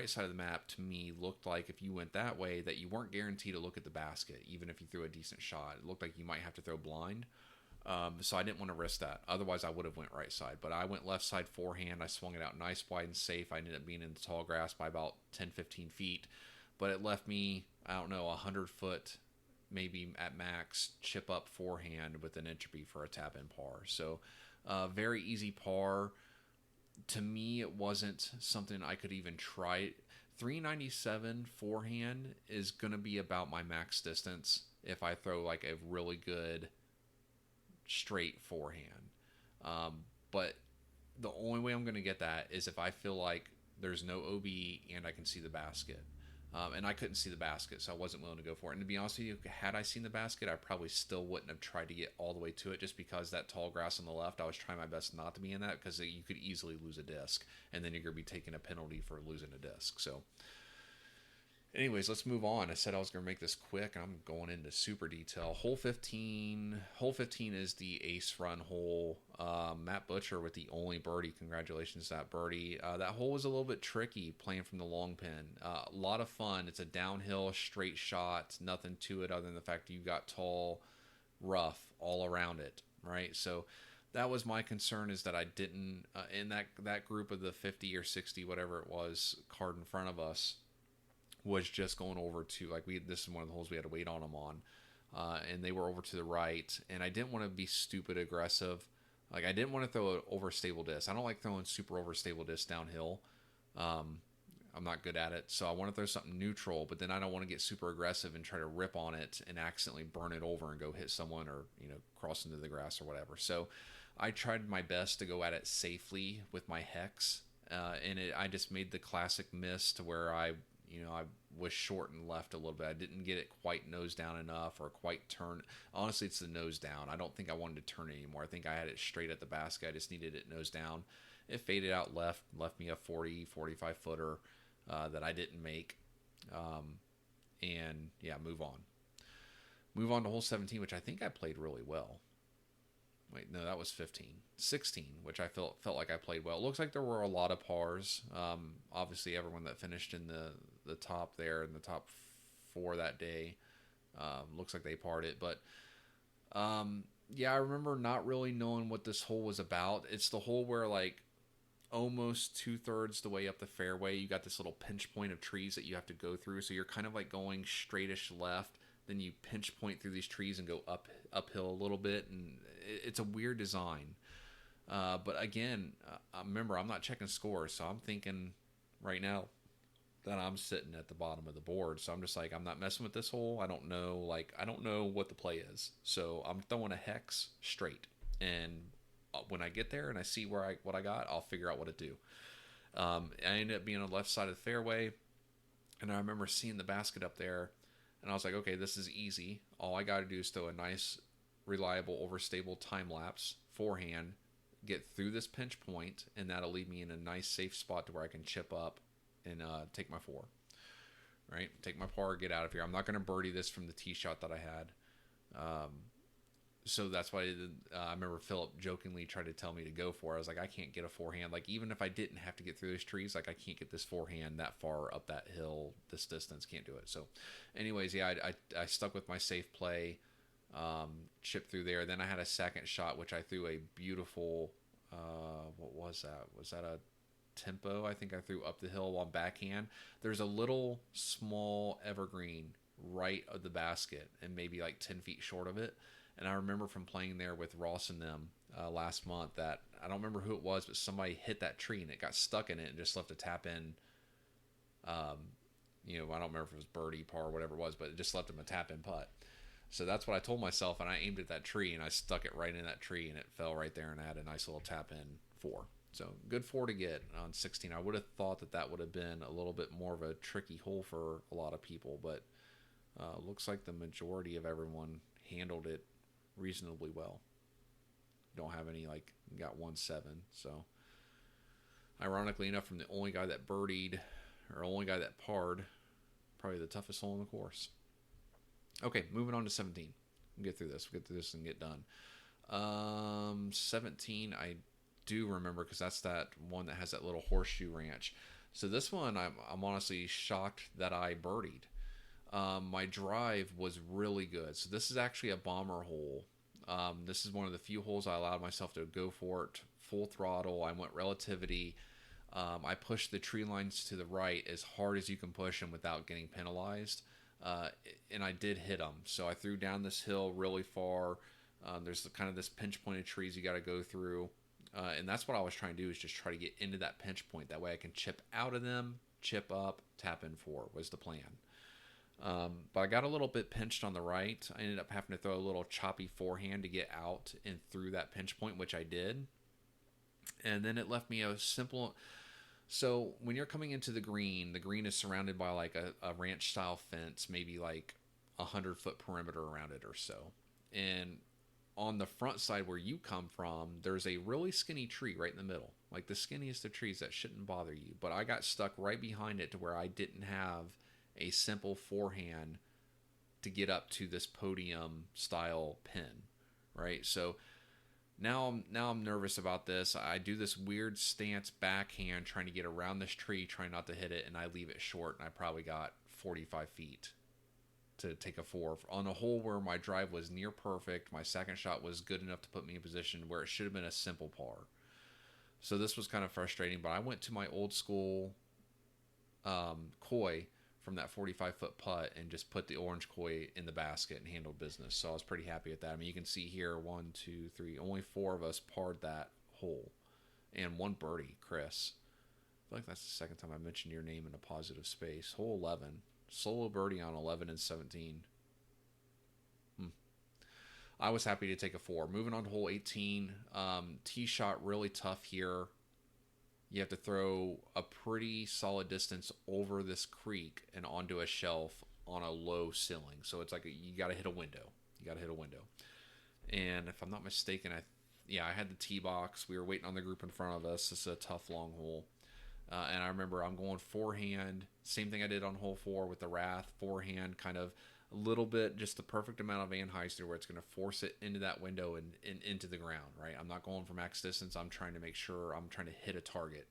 side of the map to me looked like if you went that way that you weren't guaranteed to look at the basket, even if you threw a decent shot. It looked like you might have to throw blind. So I didn't want to risk that. Otherwise, I would have went right side. But I went left side forehand. I swung it out nice, wide, and safe. I ended up being in the tall grass by about 10, 15 feet. But it left me, 100 foot, maybe at max, chip up forehand with an entropy for a tap-in par. So very easy par. To me, it wasn't something I could even try. 397 forehand is going to be about my max distance if I throw like a really good straight forehand. But the only way I'm going to get that is if I feel like there's no OB and I can see the basket. And I couldn't see the basket, so I wasn't willing to go for it. And to be honest with you, had I seen the basket, I probably still wouldn't have tried to get all the way to it just because that tall grass on the left, I was trying my best not to be in that because you could easily lose a disc, and then you're going to be taking a penalty for losing a disc. So anyways, let's move on. I said I was going to make this quick. I'm going into super detail. Hole 15. Hole 15 is the ace run hole. Matt Butcher with the only birdie. Congratulations to that birdie. That hole was a little bit tricky playing from the long pin. A lot of fun. It's a downhill, straight shot. Nothing to it other than the fact that you got tall, rough all around it, right? So that was my concern, is that I didn't, in that group of the 50 or 60, whatever it was, card in front of us, was just going over to, this is one of the holes we had to wait on them on, and they were over to the right, and I didn't want to be stupid aggressive. I didn't want to throw an overstable disc. I don't like throwing super overstable discs downhill. I'm not good at it, so I want to throw something neutral, but then I don't want to get super aggressive and try to rip on it and accidentally burn it over and go hit someone or cross into the grass or whatever. So I tried my best to go at it safely with my hex, and I just made the classic miss to where I was short and left a little bit. I didn't get it quite nose down enough or quite turn. Honestly, it's the nose down. I don't think I wanted to turn it anymore. I think I had it straight at the basket. I just needed it nose down. It faded out left me a 40, 45 footer that I didn't make. And yeah, move on. Move on to hole 17, which I think I played really well. Wait, no, that was 15. 16, which I felt like I played well. It looks like there were a lot of pars. Obviously, everyone that finished in the top there, in the top 4 that day, looks like they parred it. But, yeah, I remember not really knowing what this hole was about. It's the hole where, almost 2/3 the way up the fairway, you got this little pinch point of trees that you have to go through. So you're kind of going straightish left. Then you pinch point through these trees and go uphill a little bit, and it's a weird design. But again, remember, I'm not checking scores, so I'm thinking right now that I'm sitting at the bottom of the board. So I'm just like, I'm not messing with this hole. I don't know what the play is. So I'm throwing a hex straight. And when I get there and I see what I got, I'll figure out what to do. I ended up being on the left side of the fairway, and I remember seeing the basket up there, and I was like, okay, this is easy. All I got to do is throw a nice, reliable, overstable time lapse forehand, get through this pinch point, and that'll leave me in a nice, safe spot to where I can chip up and take my 4. Right, take my par, get out of here. I'm not going to birdie this from the tee shot that I had. So that's why I remember Philip jokingly tried to tell me to go for it. I was like, I can't get a forehand. Like, even if I didn't have to get through those trees, like, I can't get this forehand that far up that hill, this distance, can't do it. So anyways, yeah, I stuck with my safe play, chipped through there. Then I had a second shot, which I threw a beautiful, what was that? Was that a tempo? I think I threw up the hill on backhand. There's a little small evergreen right of the basket and maybe like 10 feet short of it. And I remember from playing there with Ross and them last month that I don't remember who it was, but somebody hit that tree and it got stuck in it and just left a tap in. I don't remember if it was birdie, par, whatever it was, but it just left him a tap in putt. So that's what I told myself, and I aimed at that tree and I stuck it right in that tree and it fell right there, and I had a nice little tap in 4. So good 4 to get on 16. I would have thought that would have been a little bit more of a tricky hole for a lot of people, but looks like the majority of everyone handled it reasonably well. Don't have any, got 1-7. So ironically enough, from the only guy that birdied or only guy that parred, probably the toughest hole in the course. Okay, moving on to 17. We'll get through this and get done. 17 I do remember because that's that one that has that little horseshoe ranch. So this one I'm honestly shocked that I birdied. My drive was really good. So this is actually a bomber hole. This is one of the few holes I allowed myself to go for it full throttle. I went relativity. I pushed the tree lines to the right as hard as you can push them without getting penalized. And I did hit them. So I threw down this hill really far. There's kind of this pinch point of trees you got to go through. And that's what I was trying to do, is just try to get into that pinch point. That way I can chip out of them, chip up, tap in 4 was the plan. But I got a little bit pinched on the right. I ended up having to throw a little choppy forehand to get out and through that pinch point, which I did. And then it left me a simple... So when you're coming into the green is surrounded by like a ranch style fence, maybe like 100-foot perimeter around it or so. And on the front side where you come from, there's a really skinny tree right in the middle. Like the skinniest of trees that shouldn't bother you. But I got stuck right behind it to where I didn't have a simple forehand to get up to this podium style pin, right? So now I'm nervous about this. I do this weird stance backhand trying to get around this tree, trying not to hit it, and I leave it short, and I probably got 45 feet to take a 4 on a hole where my drive was near perfect. My second shot was good enough to put me in a position where it should have been a simple par. So this was kind of frustrating, but I went to my old school koi from that 45-foot putt and just put the orange koi in the basket and handled business. So I was pretty happy with that. I mean, you can see here, 1, 2, 3, only 4 of us parred that hole, and 1 birdie, Chris. I feel like that's the second time I mentioned your name in a positive space. Hole 11, solo birdie on 11 and 17. I was happy to take a 4. Moving on to hole 18, tee shot really tough here. You have to throw a pretty solid distance over this creek and onto a shelf on a low ceiling. So it's like you got to hit a window. And if I'm not mistaken, I had the tee box. We were waiting on the group in front of us. This is a tough long hole. And I remember I'm going forehand. Same thing I did on hole 4 with the Wrath. Forehand, kind of a little bit, just the perfect amount of Van Heisner where it's going to force it into that window and into the ground, right? I'm not going for max distance. I'm trying to make sure I'm trying to hit a target.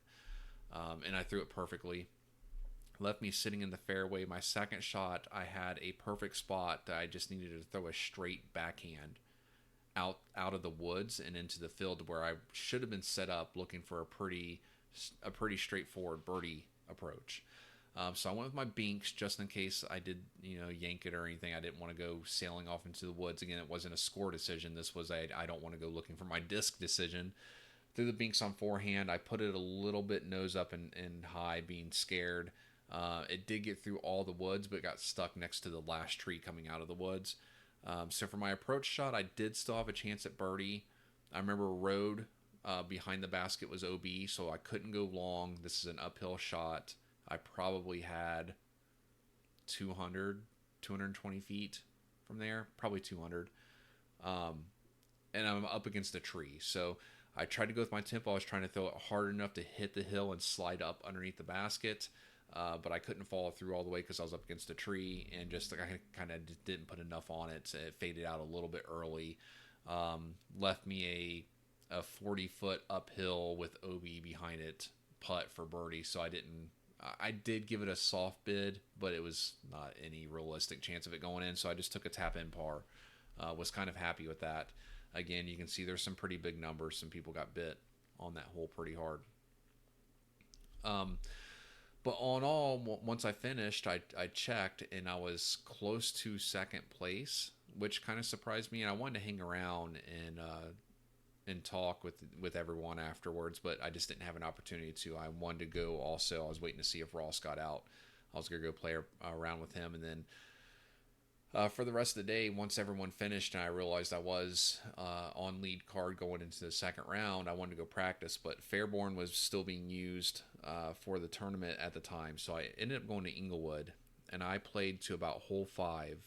And I threw it perfectly. Left me sitting in the fairway. My second shot, I had a perfect spot that I just needed to throw a straight backhand out of the woods and into the field where I should have been set up looking for a pretty straightforward birdie approach. So I went with my binks just in case I did, yank it or anything. I didn't want to go sailing off into the woods. Again, it wasn't a score decision. This was I don't want to go looking for my disc decision. Threw the binks on forehand. I put it a little bit nose up and high, being scared. It did get through all the woods, but got stuck next to the last tree coming out of the woods. So for my approach shot, I did still have a chance at birdie. I remember road behind the basket was OB, so I couldn't go long. This is an uphill shot. I probably had 220 feet from there, probably 200. And I'm up against a tree. So I tried to go with my tempo. I was trying to throw it hard enough to hit the hill and slide up underneath the basket. But I couldn't follow through all the way because I was up against a tree, and just I kind of didn't put enough on it. So it faded out a little bit early. Left me a 40-foot uphill with OB behind it putt for birdie. So I did give it a soft bid, but it was not any realistic chance of it going in. So I just took a tap in par. Was kind of happy with that. Again, you can see there's some pretty big numbers. Some people got bit on that hole pretty hard. But all in all, once I finished, I checked, and I was close to second place, which kind of surprised me. And I wanted to hang around and talk with everyone afterwards, but I just didn't have an opportunity to. I wanted to go also. I was waiting to see if Ross got out. I was going to go play around with him, and then for the rest of the day, once everyone finished and I realized I was on lead card going into the second round, I wanted to go practice, but Fairborn was still being used for the tournament at the time. So I ended up going to Inglewood, and I played to about hole 5.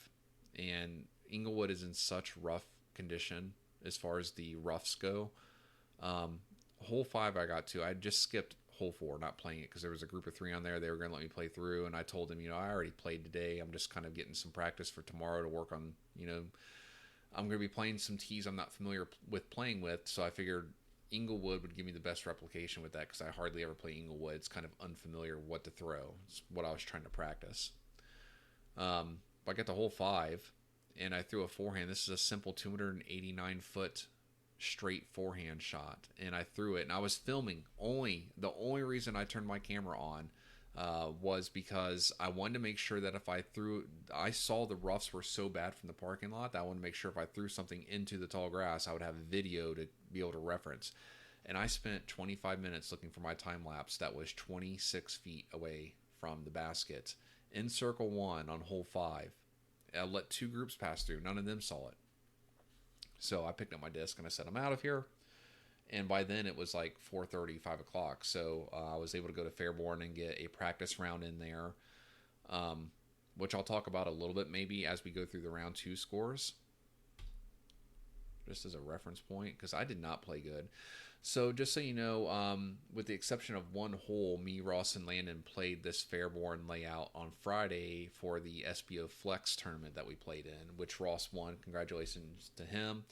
And Inglewood is in such rough condition as far as the roughs go. Hole 5 I got to. I just skipped hole 4, not playing it because there was a group of 3 on there. They were going to let me play through, and I told them, I already played today. I'm just kind of getting some practice for tomorrow to work on, I'm going to be playing some tees I'm not familiar with playing with, so I figured Inglewood would give me the best replication with that because I hardly ever play Inglewood. It's kind of unfamiliar what to throw. It's what I was trying to practice. But I got to hole 5, and I threw a forehand. This is a simple 289-foot straight forehand shot, and I threw it, and I was filming. The only reason I turned my camera on was because I wanted to make sure that if I threw, I saw the roughs were so bad from the parking lot that I wanted to make sure if I threw something into the tall grass, I would have video to be able to reference. And I spent 25 minutes looking for my time lapse that was 26 feet away from the basket in circle 1 on hole 5. I let 2 groups pass through. None of them saw it. So I picked up my disc and I said, I'm out of here. And by then it was like 4:30, 5 o'clock. So I was able to go to Fairborn and get a practice round in there, which I'll talk about a little bit maybe as we go through the round 2 scores, just as a reference point, because I did not play good. So just so you know, with the exception of one hole, me, Ross, and Landon played this Fairborn layout on Friday for the SBO Flex tournament that we played in, which Ross won. Congratulations to him.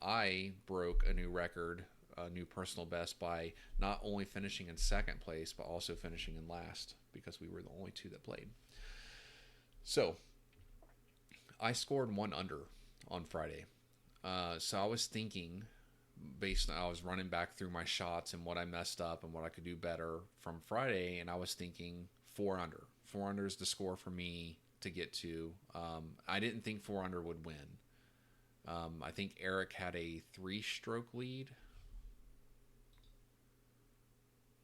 I broke a new record, a new personal best, by not only finishing in second place, but also finishing in last because we were the only 2 that played. So I scored 1 under on Friday. So I was thinking, I was running back through my shots and what I messed up and what I could do better from Friday, and I was thinking 4 under. 4 under is the score for me to get to. I didn't think 4 under would win. I think Eric had a 3-stroke lead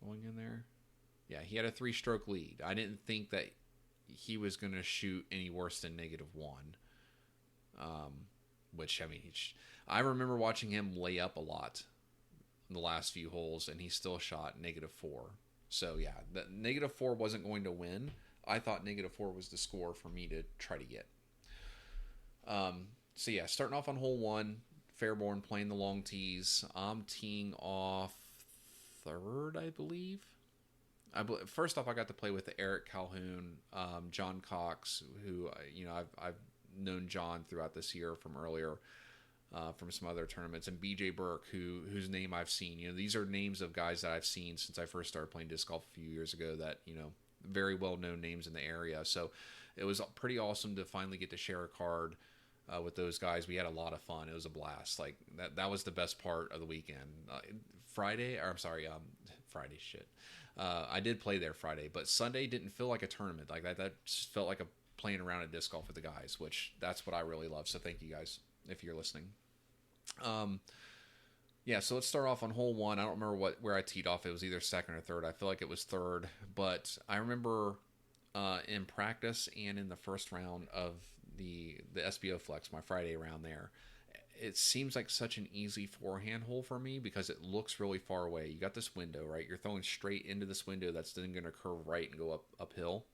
going in there. Yeah, he had a 3-stroke lead. I didn't think that he was going to shoot any worse than -1. Which, I mean, I remember watching him lay up a lot in the last few holes, and he still shot -4. So, yeah, the -4 wasn't going to win. I thought -4 was the score for me to try to get. So, yeah, starting off on hole 1, Fairborn playing the long tees. I'm teeing off 3rd, I believe. First off, I got to play with Eric Calhoun, John Cox, who, I've known John throughout this year from earlier, from some other tournaments, and BJ Burke, whose name I've seen. These are names of guys that I've seen since I first started playing disc golf a few years ago that, very well-known names in the area. So it was pretty awesome to finally get to share a card with those guys. We had a lot of fun. It was a blast. Like that was the best part of the weekend. Friday, shit. I did play there Friday, but Sunday didn't feel like a tournament. Like that just felt like playing around at disc golf with the guys, which that's what I really love. So thank you guys if you're listening. Yeah, so let's start off on hole one. I don't remember where I teed off. It was either second or third. I feel like it was third, but I remember in practice and in the first round of the SBO Flex, my Friday round there, it seems like such an easy forehand hole for me because it looks really far away. You got this window, right? You're throwing straight into this window that's then going to curve right and go uphill.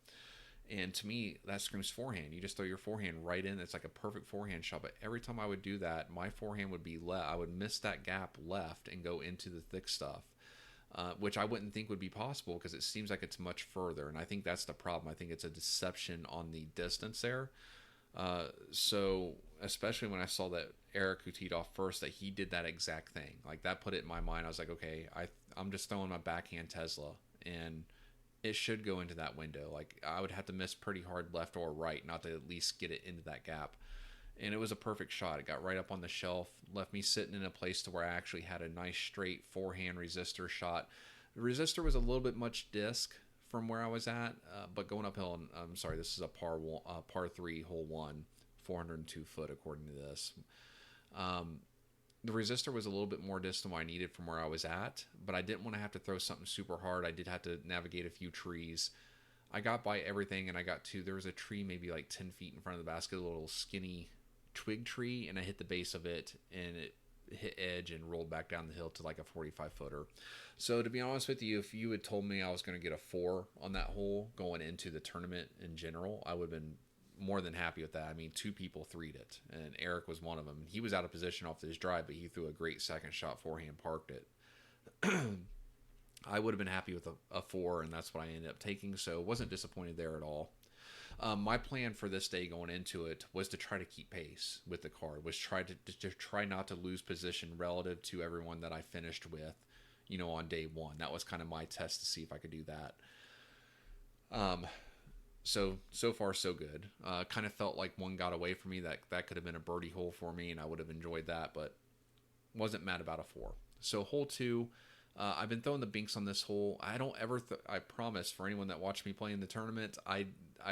And to me, that screams forehand. You just throw your forehand right in. It's like a perfect forehand shot. But every time I would do that, my forehand would be left. I would miss that gap left and go into the thick stuff, which I wouldn't think would be possible because it seems like it's much further. And I think that's the problem. I think it's a deception on the distance there. So especially when I saw that Eric, who teed off first, that he did that exact thing. Like that put it in my mind. I was like, okay, I'm just throwing my backhand Tesla and it should go into that window. Like I would have to miss pretty hard left or right not to at least get it into that gap. And it was a perfect shot. It got right up on the shelf, left me sitting in a place to where I actually had a nice straight forehand resistor shot. The resistor was a little bit much disc from where I was at, but going uphill. And I'm sorry, this is a par three, hole one, 402 foot according to this. The resistor was a little bit more distant than what I needed from where I was at, but I didn't want to have to throw something super hard. I did have to navigate a few trees. I got by everything, and I got to, there was a tree maybe like 10 feet in front of the basket, a little skinny twig tree, and I hit the base of it, and it hit edge and rolled back down the hill to like a 45 footer. So to be honest with you, if you had told me I was going to get a 4 on that hole going into the tournament in general, I would have been more than happy with that. I mean, 2 people 3'd it, and Eric was one of them. He was out of position off this drive, but he threw a great second shot forehand, parked it. I would have been happy with a 4, and that's what I ended up taking, so wasn't disappointed there at all. My plan for this day going into it was to try to keep pace with the card, was try to try not to lose position relative to everyone that I finished with, on day one. That was kind of my test to see if I could do that. So far so good. Kind of felt like one got away from me. That could have been a birdie hole for me, and I would have enjoyed that, but wasn't mad about a 4. So hole 2, I've been throwing the binks on this hole. I don't ever, I promise for anyone that watched me play in the tournament, I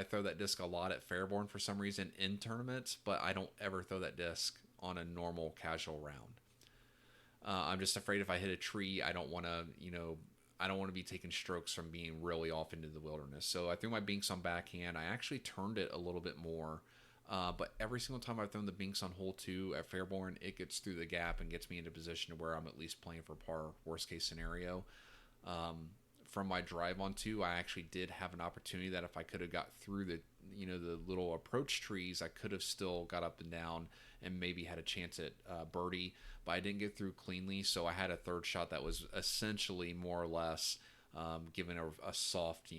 throw that disc a lot at Fairborn for some reason in tournaments, but I don't ever throw that disc on a normal casual round. I'm just afraid if I hit a tree, I don't want to, I don't want to be taking strokes from being really off into the wilderness. So I threw my binks on backhand. I actually turned it a little bit more. But every single time I've thrown the binks on hole 2 at Fairborn, it gets through the gap and gets me into a position where I'm at least playing for par, worst case scenario. From my drive on 2, I actually did have an opportunity that if I could have got through the little approach trees, I could have still got up and down and maybe had a chance at birdie, but I didn't get through cleanly. So I had a third shot that was essentially more or less given a soft,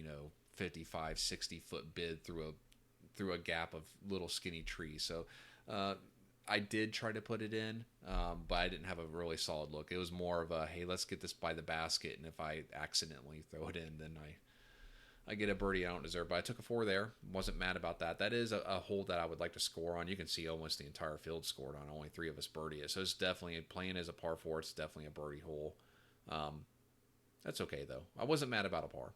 55, 60 foot bid through a gap of little skinny trees. So I did try to put it in, but I didn't have a really solid look. It was more of a, hey, let's get this by the basket, and if I accidentally throw it in, then I get a birdie I don't deserve. But I took a 4 there. Wasn't mad about that. That is a hole that I would like to score on. You can see almost the entire field scored on. Only 3 of us birdie it. So it's definitely, playing as a par 4, it's definitely a birdie hole. That's okay, though. I wasn't mad about a par.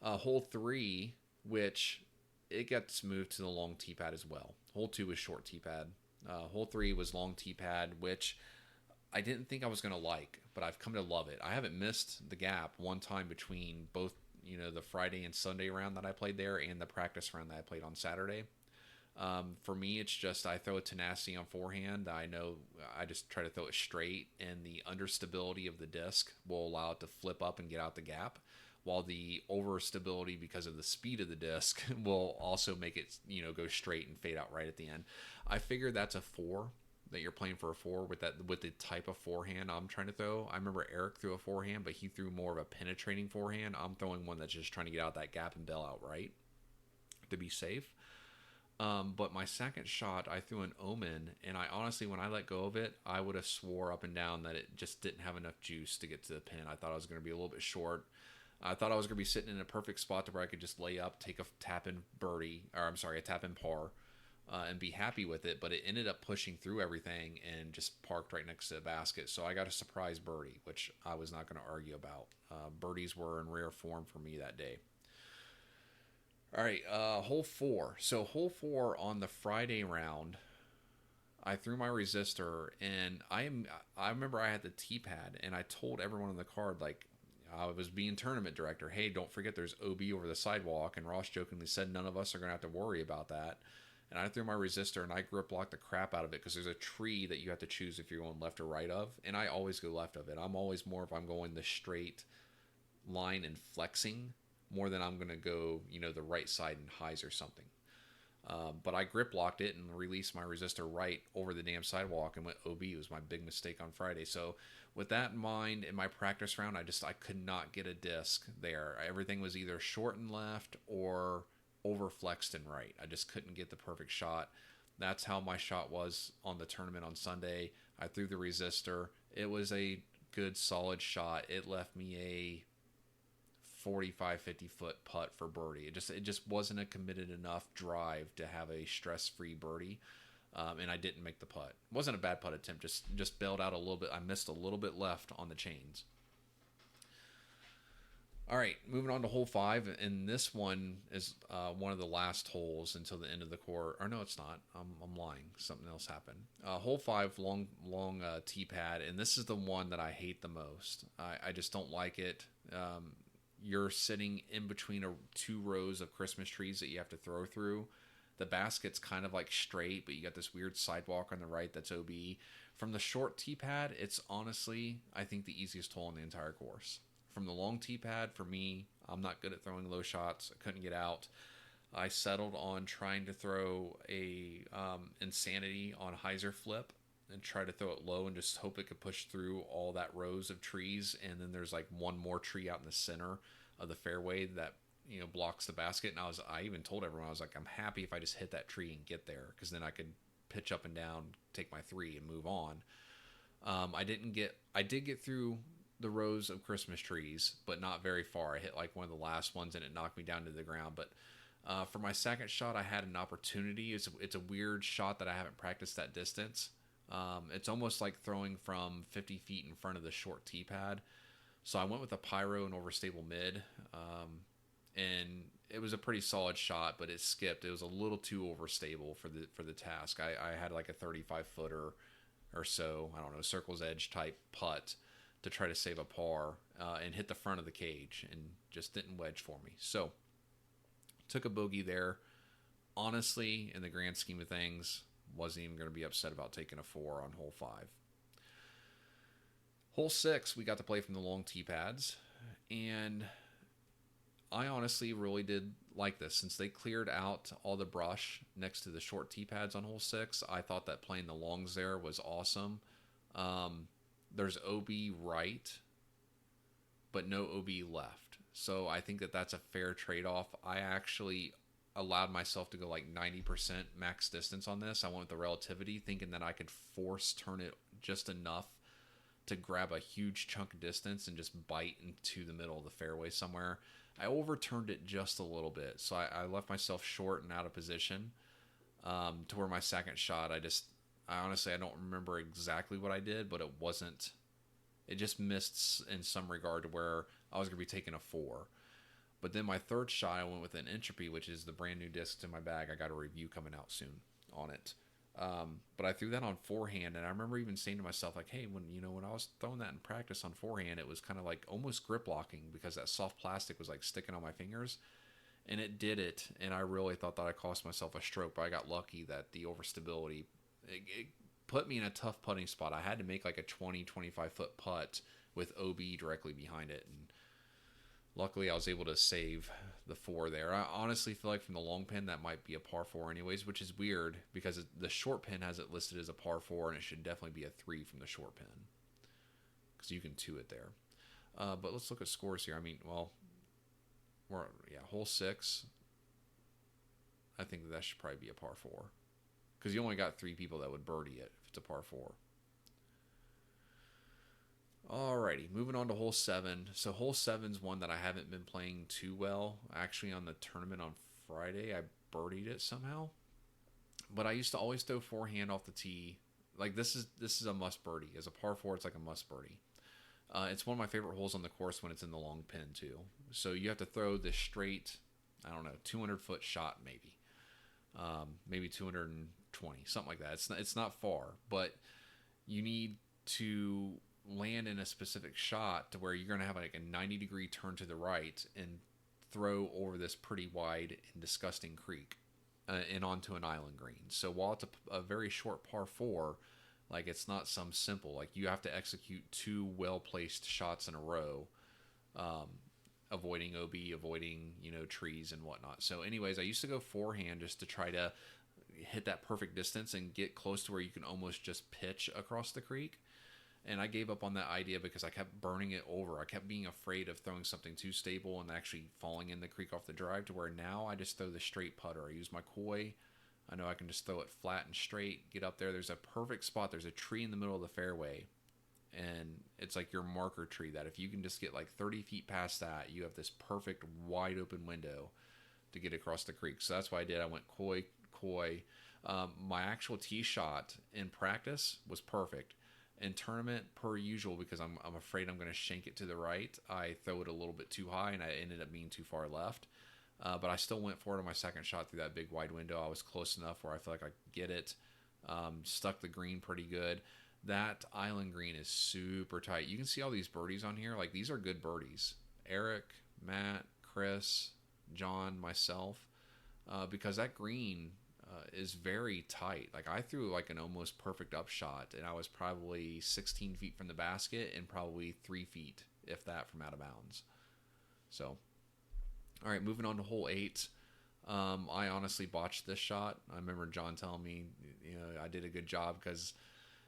Hole 3, which it gets moved to the long tee pad as well. Hole 2 was short tee pad. Hole 3 was long tee pad, which I didn't think I was going to like, but I've come to love it. I haven't missed the gap one time between both, the Friday and Sunday round that I played there and the practice round that I played on Saturday. For me, it's just I throw a tenacity on forehand. I know I just try to throw it straight, and the understability of the disc will allow it to flip up and get out the gap, while the overstability because of the speed of the disc will also make it, go straight and fade out right at the end. I figure that's a 4, that you're playing for a 4 with the type of forehand I'm trying to throw. I remember Eric threw a forehand, but he threw more of a penetrating forehand. I'm throwing one that's just trying to get out that gap and bail out right to be safe. But my second shot, I threw an Omen, and I honestly, when I let go of it, I would have swore up and down that it just didn't have enough juice to get to the pin. I thought I was going to be a little bit short. I thought I was going to be sitting in a perfect spot to where I could just lay up, take a tap-in a tap-in par, and be happy with it. But it ended up pushing through everything and just parked right next to the basket. So I got a surprise birdie, which I was not going to argue about. Birdies were in rare form for me that day. All right, hole 4. So hole 4 on the Friday round, I threw my resistor, and I remember I had the tee pad, and I told everyone on the card, like, I was being tournament director, hey, don't forget there's OB over the sidewalk, and Ross jokingly said none of us are going to have to worry about that. And I threw my resistor, and I grip locked the crap out of it, because there's a tree that you have to choose if you're going left or right of, and I always go left of it. I'm always more if I'm going the straight line and flexing more than I'm going to go, the right side and highs or something. But I grip locked it and released my resistor right over the damn sidewalk and went OB. It was my big mistake on Friday. So with that in mind, in my practice round, I could not get a disc there. Everything was either short and left or over flexed and right. I just couldn't get the perfect shot. That's how my shot was on the tournament on Sunday. I threw the resistor. It was a good solid shot. It left me a 45-50 foot putt for birdie. It just wasn't a committed enough drive to have a stress-free birdie, and I didn't make the putt. It wasn't a bad putt attempt, just bailed out a little bit. I missed a little bit left on the chains. All right, moving on to hole 5, and this one is one of the last holes until the end of the course. Or no, it's not. I'm lying. Something else happened. Hole 5, long tee pad, and this is the one that I hate the most. I just don't like it. You're sitting in between two rows of Christmas trees that you have to throw through. The basket's kind of like straight, but you got this weird sidewalk on the right that's OB. From the short tee pad, it's honestly, I think, the easiest hole in the entire course. From the long tee pad, for me, I'm not good at throwing low shots. I couldn't get out. I settled on trying to throw a Insanity on hyzer flip and try to throw it low and just hope it could push through all that rows of trees. And then there's like one more tree out in the center of the fairway that blocks the basket. And I even told everyone, I was like, I'm happy if I just hit that tree and get there, because then I could pitch up and down, take my 3 and move on. I did get through the rows of Christmas trees, but not very far. I hit like one of the last ones and it knocked me down to the ground. But for my second shot, I had an opportunity. It's a weird shot that I haven't practiced that distance. It's almost like throwing from 50 feet in front of the short tee pad. So I went with a pyro and overstable mid, and it was a pretty solid shot, but it skipped. It was a little too overstable for the task. I had like a 35 footer or so, I don't know, circle's edge type putt to try to save a par and hit the front of the cage, and just didn't wedge for me. So took a bogey there. Honestly, in the grand scheme of things, wasn't even going to be upset about taking a 4 on hole 5. Hole 6, we got to play from the long tee pads, and I honestly really did like this. Since they cleared out all the brush next to the short tee pads on hole 6, I thought that playing the longs there was awesome. There's OB right, but no OB left. So I think that that's a fair trade-off. I actually allowed myself to go like 90% max distance on this. I went with the relativity, thinking that I could force turn it just enough to grab a huge chunk of distance and just bite into the middle of the fairway somewhere. I overturned it just a little bit, so I left myself short and out of position to where my second shot, I honestly, I don't remember exactly what I did, but it just missed in some regard to where I was going to be taking a 4. But then my third shot, I went with an Entropy, which is the brand new discs in my bag. I got a review coming out soon on it. But I threw that on forehand, and I remember even saying to myself, like, hey, when I was throwing that in practice on forehand, it was kind of like almost grip locking, because that soft plastic was like sticking on my fingers. And it did it, and I really thought that I cost myself a stroke, but I got lucky that the overstability, it put me in a tough putting spot. I had to make like a 20-25 foot putt with OB directly behind it, and luckily I was able to save the 4 there. I honestly feel like from the long pin that might be a par 4 anyways, which is weird because the short pin has it listed as a par 4, and it should definitely be a 3 from the short pin, because you can 2 it there. But let's look at scores here. I mean, well, hole 6, I think that should probably be a par 4, because you only got 3 people that would birdie it if it's a par 4. Alrighty, moving on to hole 7. So hole 7's one that I haven't been playing too well. Actually, on the tournament on Friday, I birdied it somehow. But I used to always throw forehand off the tee. Like, this is a must birdie. As a par 4, it's like a must birdie. It's one of my favorite holes on the course when it's in the long pin too. So you have to throw this straight, I don't know, 200 foot shot maybe. Maybe 220 20, something like that. It's not far, but you need to land in a specific shot to where you're going to have like a 90-degree turn to the right and throw over this pretty wide and disgusting creek and onto an island green. So while it's a very short par 4, like it's not some simple, like you have to execute 2 well-placed shots in a row, avoiding OB, avoiding, trees and whatnot. So anyways, I used to go forehand just to try to hit that perfect distance and get close to where you can almost just pitch across the creek. And I gave up on that idea because I kept burning it over. I kept being afraid of throwing something too stable and actually falling in the creek off the drive, to where now I just throw the straight putter. I use my koi. I know I can just throw it flat and straight, get up there. There's a perfect spot. There's a tree in the middle of the fairway, and it's like your marker tree that if you can just get like 30 feet past that, you have this perfect wide open window to get across the creek. So that's what I did. I went koi. My actual tee shot in practice was perfect. In tournament, per usual, because I'm afraid I'm going to shank it to the right, I throw it a little bit too high, and I ended up being too far left. But I still went for it on my second shot through that big wide window. I was close enough where I feel like I could get it. Stuck the green pretty good. That island green is super tight. You can see all these birdies on here. Like, these are good birdies. Eric, Matt, Chris, John, myself. Because that green is very tight. Like, I threw like an almost perfect upshot, and I was probably 16 feet from the basket and probably 3 feet, if that, from out of bounds. So, all right, moving on to hole 8. I honestly botched this shot. I remember John telling me, I did a good job because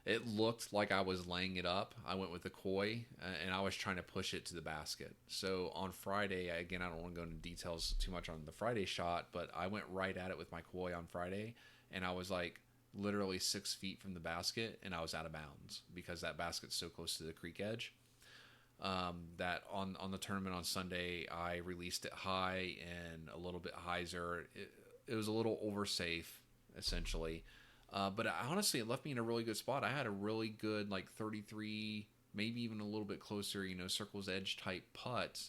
it looked like I was laying it up. I went with the koi, and I was trying to push it to the basket. So on Friday, again, I don't want to go into details too much on the Friday shot, but I went right at it with my koi on Friday, and I was like literally 6 feet from the basket, and I was out of bounds because that basket's so close to the creek edge. That on the tournament on Sunday, I released it high and a little bit hyzer. It was a little oversafe, essentially. But honestly, it left me in a really good spot. I had a really good, like 33, maybe even a little bit closer, circle's edge type putt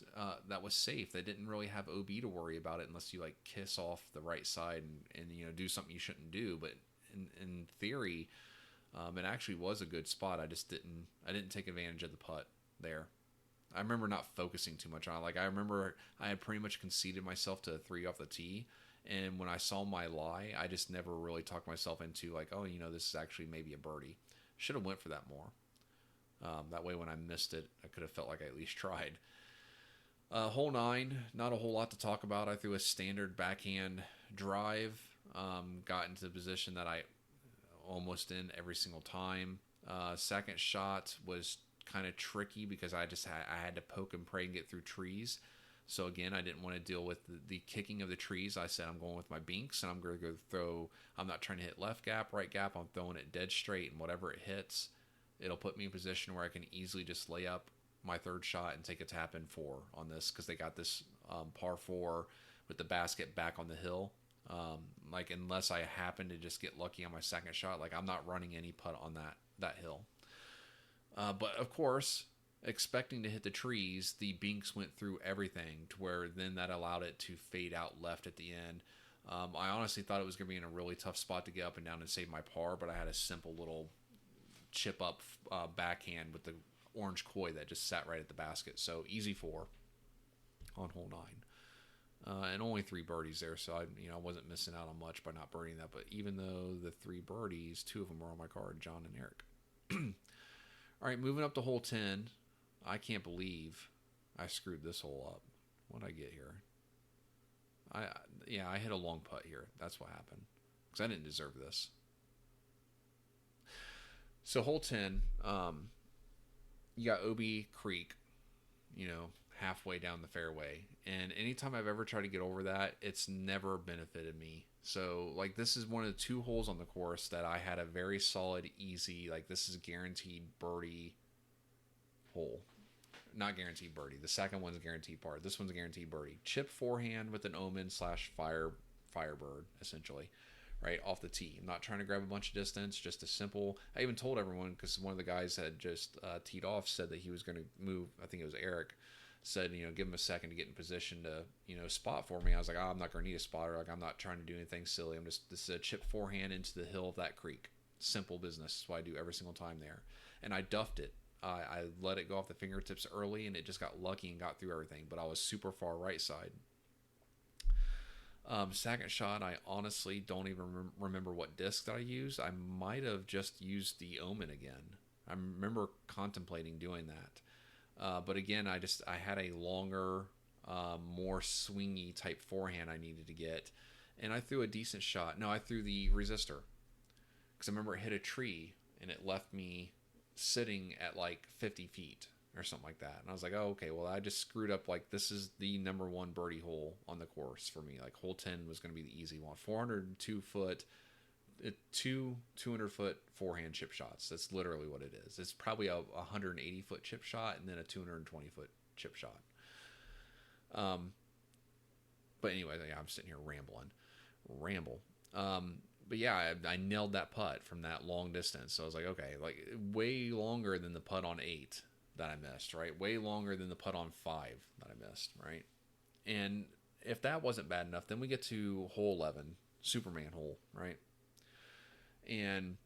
that was safe. That didn't really have OB to worry about it unless you like kiss off the right side and do something you shouldn't do. But in theory, it actually was a good spot. I didn't take advantage of the putt there. I remember not focusing too much on it. Like, I remember I had pretty much conceded myself to a 3 off the tee. And when I saw my lie, I just never really talked myself into like, oh, this is actually maybe a birdie. Should have went for that more. That way when I missed it, I could have felt like I at least tried. Hole 9, not a whole lot to talk about. I threw a standard backhand drive. Got into the position that I almost in every single time. Second shot was kind of tricky because I had to poke and pray and get through trees. So again, I didn't want to deal with the kicking of the trees. I said I'm going with my binks, and I'm going to go throw. I'm not trying to hit left gap, right gap. I'm throwing it dead straight, and whatever it hits, it'll put me in a position where I can easily just lay up my third shot and take a tap in 4 on this, because they got this par 4 with the basket back on the hill. Like, unless I happen to just get lucky on my second shot, like I'm not running any putt on that hill. But of course, expecting to hit the trees, the binks went through everything to where then that allowed it to fade out left at the end. I honestly thought it was going to be in a really tough spot to get up and down and save my par, but I had a simple little chip up backhand with the orange koi that just sat right at the basket. So easy 4 on hole 9. And only 3 birdies there, so I wasn't missing out on much by not birdieing that. But even though the 3 birdies, 2 of them were on my card, John and Eric. All right, moving up to hole 10. I can't believe I screwed this hole up. What'd I get here? I hit a long putt here. That's what happened, because I didn't deserve this. So hole 10, you got OB Creek, halfway down the fairway. And anytime I've ever tried to get over that, it's never benefited me. So, like, this is one of the 2 holes on the course that I had a very solid, easy, like, this is guaranteed birdie hole. Not guaranteed birdie. The second one's guaranteed par. This one's a guaranteed birdie. Chip forehand with an omen / firebird, essentially, right off the tee. I'm not trying to grab a bunch of distance, just a simple. I even told everyone, because one of the guys had just teed off, said that he was going to move. I think it was Eric. said, give him a second to get in position to, spot for me. I was like, oh, I'm not going to need a spotter. Like, I'm not trying to do anything silly. This is a chip forehand into the hill of that creek. Simple business. That's what I do every single time there. And I duffed it. I let it go off the fingertips early, and it just got lucky and got through everything. But I was super far right side. Second shot, I honestly don't even remember what disc that I used. I might have just used the Omen again. I remember contemplating doing that. But again, I had a longer, more swingy type forehand I needed to get. And I threw a decent shot. No, I threw the resistor. Because I remember it hit a tree, and it left me sitting at like 50 feet or something like that. And I was like, oh, okay, well, I just screwed up. Like, this is the number one birdie hole on the course for me. Like, hole 10 was going to be the easy one. 402 foot, two 200-foot forehand chip shots. That's literally what it is. It's probably a 180-foot chip shot and then a 220-foot chip shot. But anyway, yeah, I'm sitting here ramble. But yeah, I nailed that putt from that long distance. So I was like, okay, like way longer than the putt on 8 that I missed, right? Way longer than the putt on 5 that I missed, right? And if that wasn't bad enough, then we get to hole 11, Superman hole, right? And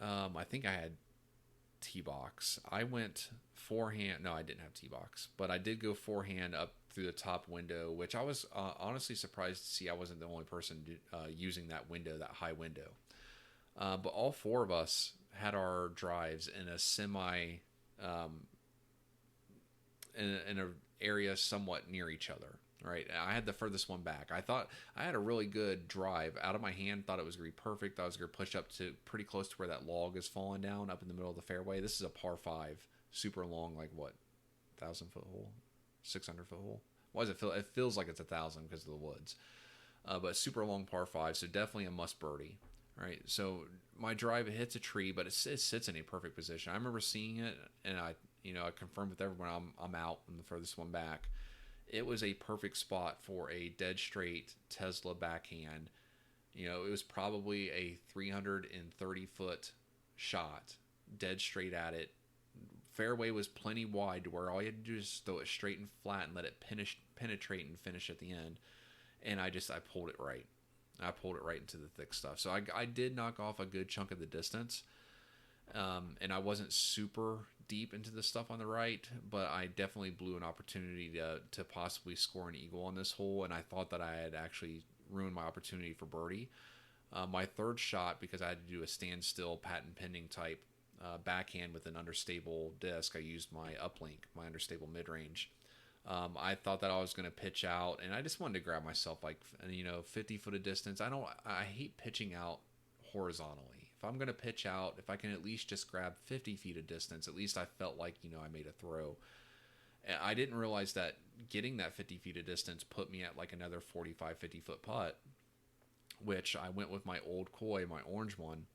I think I had T-box. I went forehand. No, I didn't have T-box, but I did go forehand up through the top window, which I was honestly surprised to see I wasn't the only person using that window, that high window. But all four of us had our drives in a semi, in an area somewhat near each other. Right, I had the furthest one back. I thought I had a really good drive out of my hand. Thought it was going to be perfect. I was going to push up to pretty close to where that log is falling down up in the middle of the fairway. This is a par 5, super long, like what, 1,000-foot hole, 600-foot hole. Why does it feel? It feels like it's 1,000 because of the woods, but super long par 5. So definitely a must birdie. Right, so my drive hits a tree, but it sits in a perfect position. I remember seeing it, and I confirmed with everyone I'm out in the furthest one back. It was a perfect spot for a dead straight Tesla backhand. It was probably a 330-foot shot, dead straight at it. Fairway was plenty wide to where all you had to do is throw it straight and flat and let it penetrate and finish at the end. And I pulled it right. I pulled it right into the thick stuff. So I did knock off a good chunk of the distance. And I wasn't super deep into the stuff on the right, but I definitely blew an opportunity to possibly score an eagle on this hole, and I thought that I had actually ruined my opportunity for birdie. My third shot, because I had to do a standstill, patent pending type backhand with an understable disc, I used my uplink, my understable mid-range. I thought that I was going to pitch out, and I just wanted to grab myself 50 foot of distance. I hate pitching out horizontally. If I'm going to pitch out, if I can at least just grab 50 feet of distance, at least I felt like, I made a throw. I didn't realize that getting that 50 feet of distance put me at like another 45, 50 foot putt, which I went with my old koi, my orange one,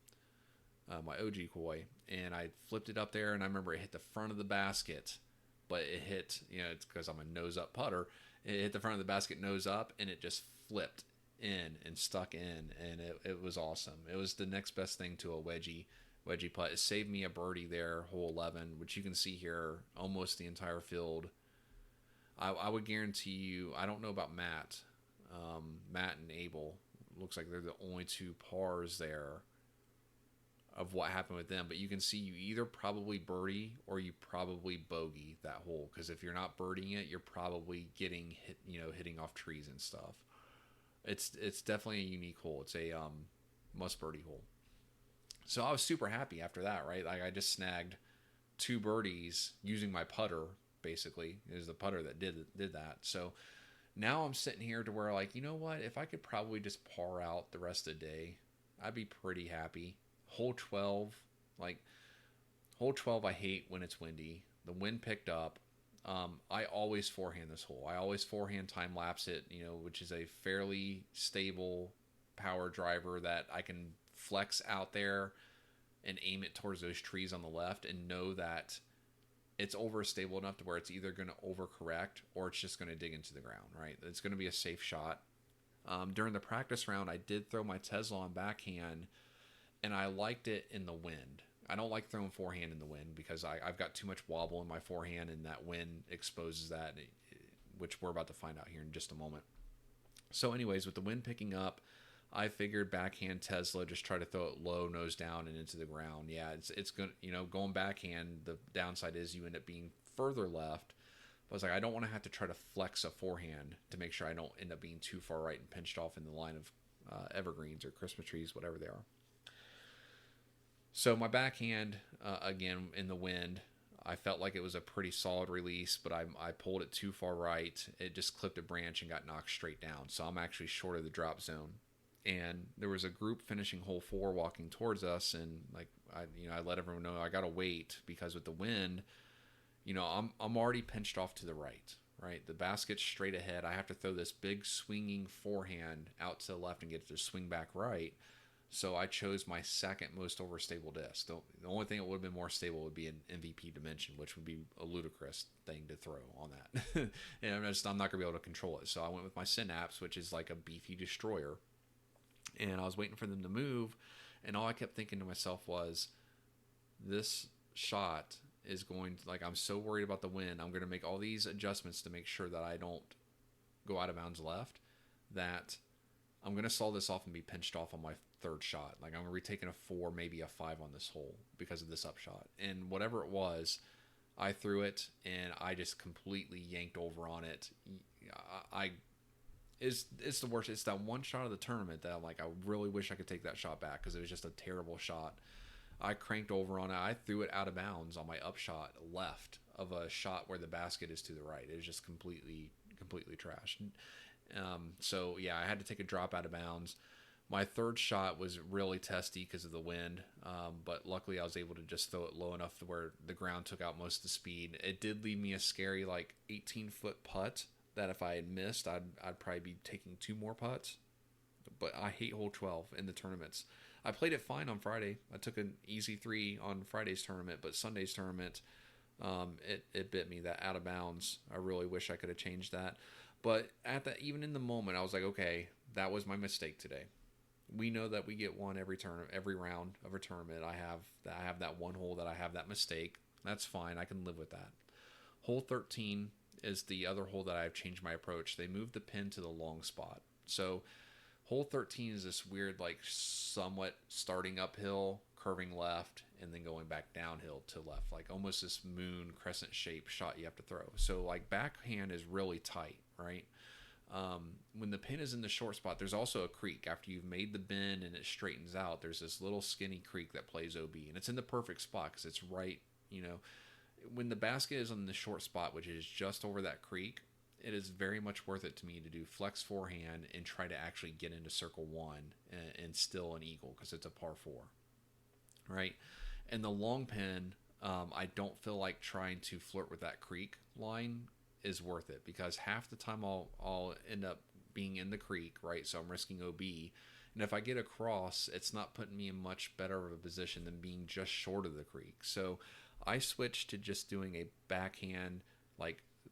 my OG koi, and I flipped it up there, and I remember it hit the front of the basket, but it hit, it's because I'm a nose up putter, it hit the front of the basket nose up, and it just flipped in and stuck in, and it was awesome. It was the next best thing to a wedgie putt. It saved me a birdie there, hole 11, which you can see here, almost the entire field. I would guarantee you, I don't know about Matt and Abel, looks like they're the only two pars there of what happened with them, but you can see you either probably birdie or you probably bogey that hole, because if you're not birdieing it, you're probably getting hit, hitting off trees and stuff. It's definitely a unique hole. It's a must birdie hole. So I was super happy after that, right? Like I just snagged 2 birdies using my putter, basically. It was the putter that did that. So now I'm sitting here to where, like, you know what? If I could probably just par out the rest of the day, I'd be pretty happy. Hole 12, I hate when it's windy. The wind picked up. I always forehand this hole. I always forehand time lapse it, which is a fairly stable power driver that I can flex out there and aim it towards those trees on the left and know that it's overstable enough to where it's either going to overcorrect or it's just going to dig into the ground, right? It's going to be a safe shot. During the practice round, I did throw my Tesla on backhand, and I liked it in the wind. I don't like throwing forehand in the wind because I've got too much wobble in my forehand, and that wind exposes that, which we're about to find out here in just a moment. So, anyways, with the wind picking up, I figured backhand Tesla, just try to throw it low, nose down, and into the ground. Yeah, it's going, going backhand. The downside is you end up being further left. But I was like, I don't want to have to try to flex a forehand to make sure I don't end up being too far right and pinched off in the line of evergreens or Christmas trees, whatever they are. So my backhand, again, in the wind, I felt like it was a pretty solid release, but I pulled it too far right. It just clipped a branch and got knocked straight down. So I'm actually short of the drop zone. And there was a group finishing hole 4 walking towards us, and like I let everyone know I gotta wait because with the wind, I'm already pinched off to the right. Right, the basket's straight ahead. I have to throw this big swinging forehand out to the left and get it to swing back right. So I chose my second most overstable disc. The only thing that would have been more stable would be an MVP dimension, which would be a ludicrous thing to throw on that. And I'm not going to be able to control it. So I went with my Synapse, which is like a beefy destroyer. And I was waiting for them to move. And all I kept thinking to myself was, this shot is going to, like, I'm so worried about the wind. I'm going to make all these adjustments to make sure that I don't go out of bounds left, that I'm going to saw this off and be pinched off on my third shot. Like, I'm going to be taking a 4, maybe a 5 on this hole because of this upshot. And whatever it was, I threw it and I just completely yanked over on it. It's the worst. It's that one shot of the tournament that I'm like, I really wish I could take that shot back because it was just a terrible shot. I cranked over on it. I threw it out of bounds on my upshot left of a shot where the basket is to the right. It was just completely trashed. So yeah, I had to take a drop out of bounds. My third shot was really testy because of the wind, but luckily I was able to just throw it low enough to where the ground took out most of the speed. It did leave me a scary 18-foot putt that if I had missed, I'd probably be taking 2 more putts. But I hate hole 12 in the tournaments. I played it fine on Friday. I took an easy 3 on Friday's tournament, but Sunday's tournament, it bit me, that out of bounds. I really wish I could have changed that. But even in the moment, I was like, okay, that was my mistake today. We know that we get one every round of a tournament. I have that one hole that I have that mistake. That's fine. I can live with that. Hole 13 is the other hole that I've changed my approach. They moved the pin to the long spot. So hole 13 is this weird, somewhat starting uphill, curving left, and then going back downhill to left, like almost this moon crescent shape shot you have to throw. So backhand is really tight, right? When the pin is in the short spot, there's also a creek. After you've made the bend and it straightens out, there's this little skinny creek that plays OB, and it's in the perfect spot because it's right, when the basket is on the short spot, which is just over that creek, it is very much worth it to me to do flex forehand and try to actually get into circle 1 and still an eagle because it's a par 4, right? And the long pin, I don't feel like trying to flirt with that creek line is worth it because half the time I'll end up being in the creek, right? So I'm risking OB. And if I get across, it's not putting me in much better of a position than being just short of the creek. So I switched to just doing a backhand,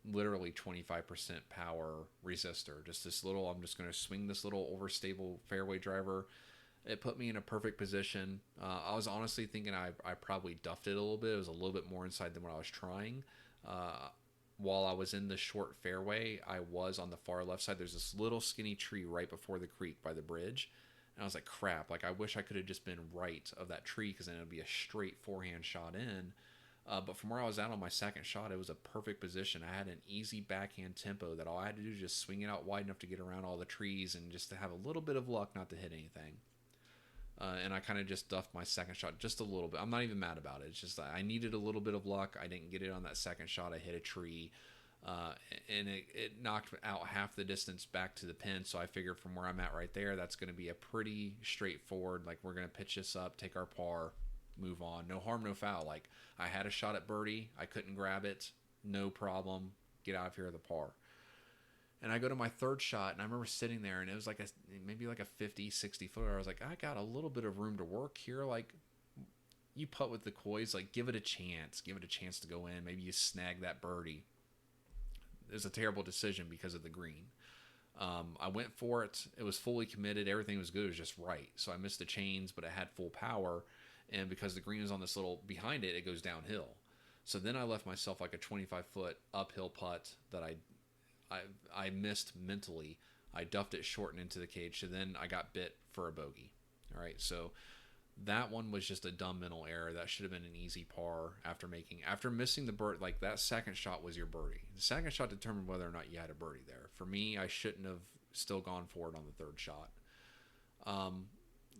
literally 25% power resistor. Just this little, I'm just going to swing this little overstable fairway driver. It put me in a perfect position. I was honestly thinking I probably duffed it a little bit. It was a little bit more inside than what I was trying. While I was in the short fairway, I was on the far left side. There's this little skinny tree right before the creek by the bridge. And I was like, crap, I wish I could have just been right of that tree because then it would be a straight forehand shot in. But from where I was at on my second shot, it was a perfect position. I had an easy backhand tempo that all I had to do was just swing it out wide enough to get around all the trees and just to have a little bit of luck not to hit anything. And I kind of just duffed my second shot just a little bit. I'm not even mad about it. It's just I needed a little bit of luck. I didn't get it on that second shot. I hit a tree. And it knocked out half the distance back to the pin. So I figured from where I'm at right there, that's going to be a pretty straightforward, we're going to pitch this up, take our par, move on. No harm, no foul. I had a shot at birdie. I couldn't grab it. No problem. Get out of here with a par. And I go to my third shot, and I remember sitting there, and it was maybe a 50, 60 footer. I was like, I got a little bit of room to work here. You putt with the Kois, give it a chance. Give it a chance to go in. Maybe you snag that birdie. It was a terrible decision because of the green. I went for it. It was fully committed. Everything was good. It was just right. So I missed the chains, but it had full power. and because the green is on this little behind it, it goes downhill. So then I left myself like a 25-foot uphill putt that I missed mentally. I duffed it short and into the cage, so then I got bit for a bogey. All right, so that one was just a dumb mental error. That should have been an easy par after missing the bird. Like, that second shot was your birdie. The second shot determined whether or not you had a birdie there. For me, I shouldn't have still gone for it on the third shot.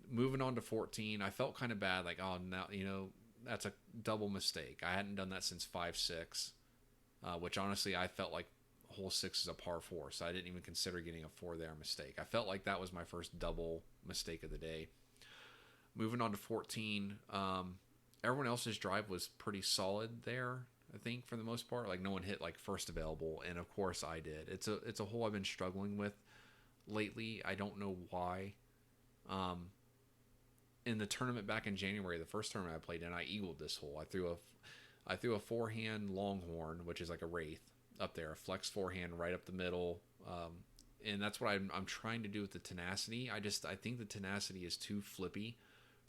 Moving on to 14, I felt kind of bad. Like, oh, now, that's a double mistake. I hadn't done that since 5-6, which honestly I felt like hole 6 is a par 4, so I didn't even consider getting a 4 there mistake. I felt like that was my first double mistake of the day. Moving on to 14, everyone else's drive was pretty solid there, I think, for the most part. Like, no one hit like first available, and of course I did. It's a hole I've been struggling with lately. I don't know why. In the tournament back in January, the first tournament I played in, I eagled this hole. I threw a forehand longhorn, which is like a wraith, up there, a flex forehand right up the middle. And that's what I'm trying to do with the tenacity. I think the tenacity is too flippy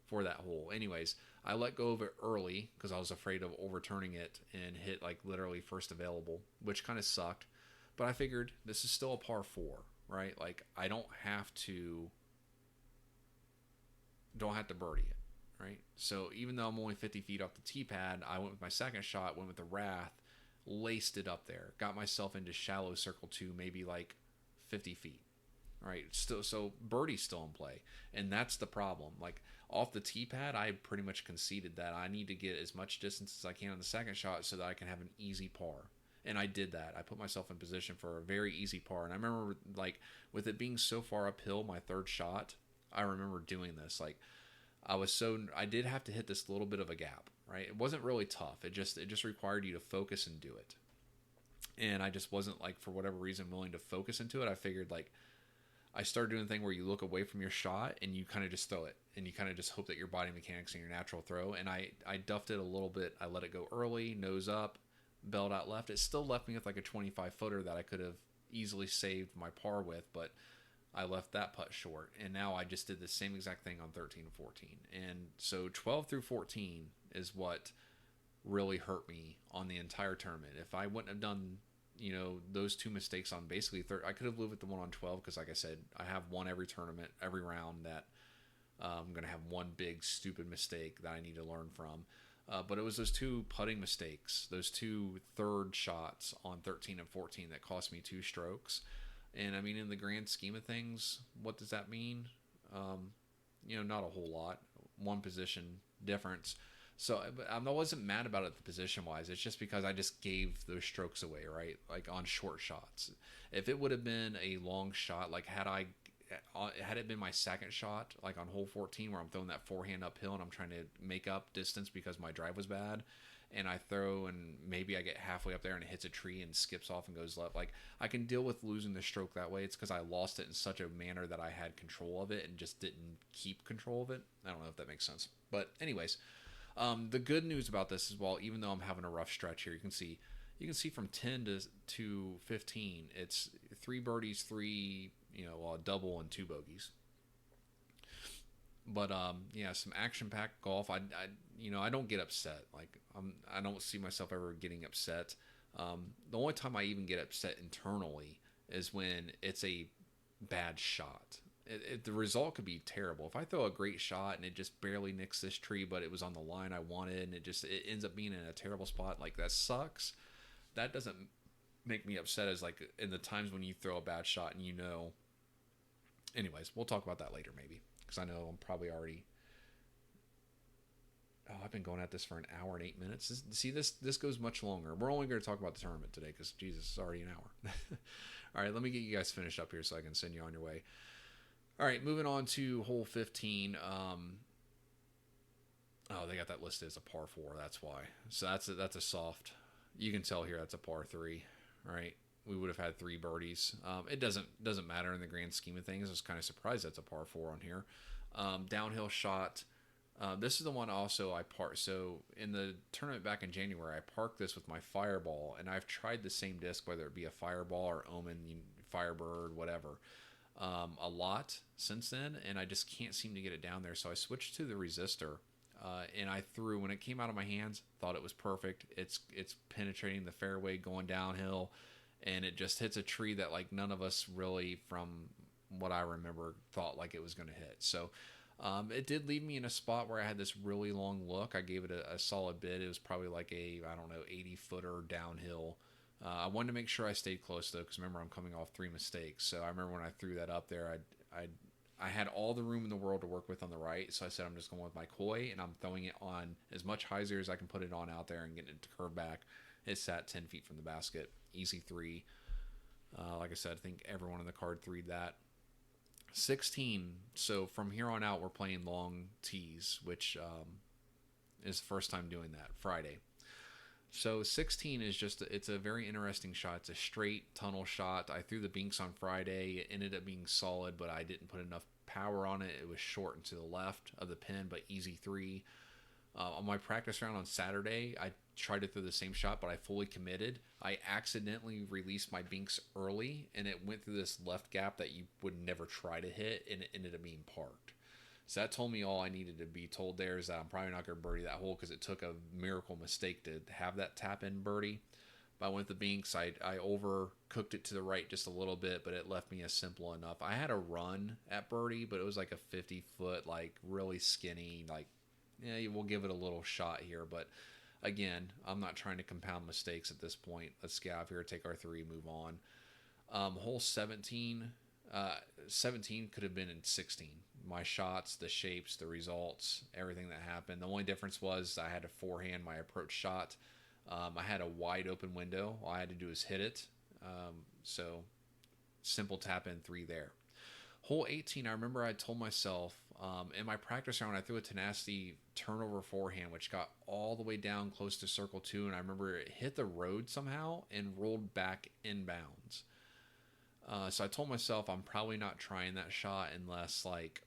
for that hole. Anyways, I let go of it early because I was afraid of overturning it and hit like literally first available, which kind of sucked. But I figured this is still a par 4, right? Like, I don't have to birdie it, right? So even though I'm only 50 feet off the tee pad, I went with my second shot, went with the Wrath, laced it up there, got myself into shallow circle 2, maybe like 50 feet, right? Still, so birdie's still in play, and that's the problem. Like, off the tee pad, I pretty much conceded that I need to get as much distance as I can on the second shot so that I can have an easy par. And I did that. I put myself in position for a very easy par. And I remember, like, with it being so far uphill, my third shot, I remember doing this. Like, I did have to hit this little bit of a gap, right? It wasn't really tough. It just required you to focus and do it. And I just wasn't, like, for whatever reason, willing to focus into it. I figured, like, I started doing the thing where you look away from your shot and you kind of just throw it. And you kind of just hope that your body mechanics and your natural throw. And I duffed it a little bit. I let it go early, nose up, belled out left. It still left me with like a 25-footer that I could have easily saved my par with, but I left that putt short. And now I just did the same exact thing on 13 and 14. And so 12 through 14 is what really hurt me on the entire tournament. If I wouldn't have done, those two mistakes on basically I could have lived with the one on 12, because like I said, I have won every tournament, every round that I'm going to have one big stupid mistake that I need to learn from. But it was those two putting mistakes, those two third shots on 13 and 14 that cost me 2 strokes. And I mean, in the grand scheme of things, what does that mean? Not a whole lot. One position difference. So I wasn't mad about it position-wise. It's just because I just gave those strokes away, right? Like, on short shots. If it would have been a long shot, like had it been my second shot, like on hole 14, where I'm throwing that forehand uphill and I'm trying to make up distance because my drive was bad, and I throw and maybe I get halfway up there and it hits a tree and skips off and goes left, like, I can deal with losing the stroke that way. It's because I lost it in such a manner that I had control of it and just didn't keep control of it. I don't know if that makes sense. But anyways, the good news about this is, well, even though I'm having a rough stretch here, you can see from 10 to 15, it's 3 birdies, 3, a double and 2 bogeys. But some action-packed golf. I don't get upset. Like, I don't see myself ever getting upset. The only time I even get upset internally is when it's a bad shot. The result could be terrible. If I throw a great shot and it just barely nicks this tree, but it was on the line I wanted, and it ends up being in a terrible spot, like, that sucks. That doesn't make me upset as, like, in the times when you throw a bad shot and anyways, we'll talk about that later maybe, because I know I'm probably already... I've been going at this for an hour and 8 minutes. This goes much longer. We're only going to talk about the tournament today because, Jesus, it's already an hour. All right, let me get you guys finished up here so I can send you on your way. All right, moving on to hole 15. They got that listed as a par 4. That's why. So that's a soft. You can tell here that's a par 3, right? We would have had 3 birdies. It doesn't matter in the grand scheme of things. I was kind of surprised that's a par 4 on here. Downhill shot. This is the one also I parked. So in the tournament back in January, I parked this with my Fireball, and I've tried the same disc, whether it be a Fireball or Omen, Firebird, whatever, a lot since then, and I just can't seem to get it down there. So I switched to the Resistor. and I threw when it came out of my hands. Thought it was perfect. It's penetrating the fairway, going downhill, and it just hits a tree that like none of us really, from what I remember, thought like it was going to hit. So it did leave me in a spot where I had this really long look. I gave it a solid bid. It was probably like a, I don't know, 80-footer downhill. I wanted to make sure I stayed close though, because remember I'm coming off 3 mistakes. So I remember when I threw that up there, I had all the room in the world to work with on the right. So I said I'm just going with my koi, and I'm throwing it on as much hyzer as I can put it on out there and getting it to curve back. It sat 10 feet from the basket, easy 3. Like I said, I think everyone in the card 3'd that. 16. So from here on out, we're playing long tees, which is the first time doing that, Friday. So 16 is just, it's a very interesting shot. It's a straight tunnel shot. I threw the binks on Friday. It ended up being solid, but I didn't put enough power on it. It was short and to the left of the pin, but easy 3. On my practice round on Saturday, I tried to throw the same shot, but I fully committed. I accidentally released my binks early, and it went through this left gap that you would never try to hit, and it ended up being parked. So that told me all I needed to be told there is that I'm probably not going to birdie that hole, because it took a miracle mistake to have that tap-in birdie. But I went with the binks. I overcooked it to the right just a little bit, but it left me a simple enough. I had a run at birdie, but it was like a 50-foot, like really skinny, like, yeah, we'll give it a little shot here. But again, I'm not trying to compound mistakes at this point. Let's get out of here, take our 3, move on. Hole 17. 17 could have been in 16. My shots, the shapes, the results, everything that happened. The only difference was I had to forehand my approach shot. I had a wide open window. All I had to do is hit it. So simple tap in 3 there. Hole 18, I remember I told myself in my practice round, I threw a tenacity turnover forehand, which got all the way down close to circle 2, and I remember it hit the road somehow and rolled back inbounds. So I told myself I'm probably not trying that shot unless, like,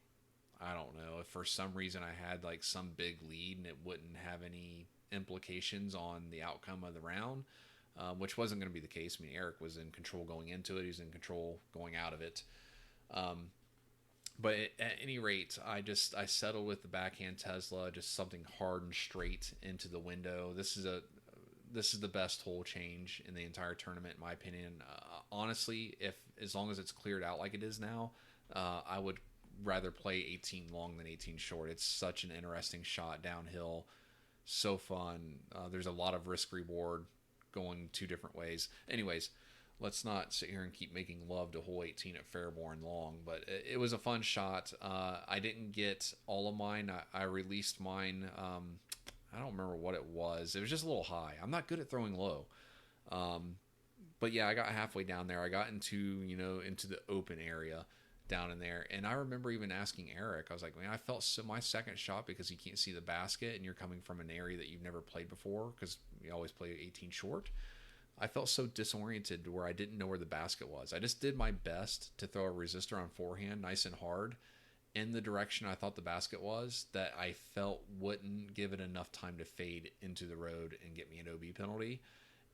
I don't know, if for some reason I had like some big lead and it wouldn't have any implications on the outcome of the round, which wasn't going to be the case. I mean, Eric was in control going into it. He was in control going out of it. But at any rate, I settled with the backhand Tesla, just something hard and straight into the window. This is the best hole change in the entire tournament, in my opinion. Honestly, as long as it's cleared out like it is now, I would rather play 18 long than 18 short. It's such an interesting shot downhill, so fun. There's a lot of risk reward going 2 different ways. Anyways, let's not sit here and keep making love to hole 18 at Fairborn long, but it was a fun shot. I didn't get all of mine. I released mine. I don't remember what it was. It was just a little high. I'm not good at throwing low. But yeah, I got halfway down there. I got into the open area down in there. And I remember even asking Eric, I was like, man, I felt so my second shot, because you can't see the basket and you're coming from an area that you've never played before, because we always play 18 short. I felt so disoriented where I didn't know where the basket was. I just did my best to throw a resistor on forehand, nice and hard, in the direction I thought the basket was, that I felt wouldn't give it enough time to fade into the road and get me an OB penalty.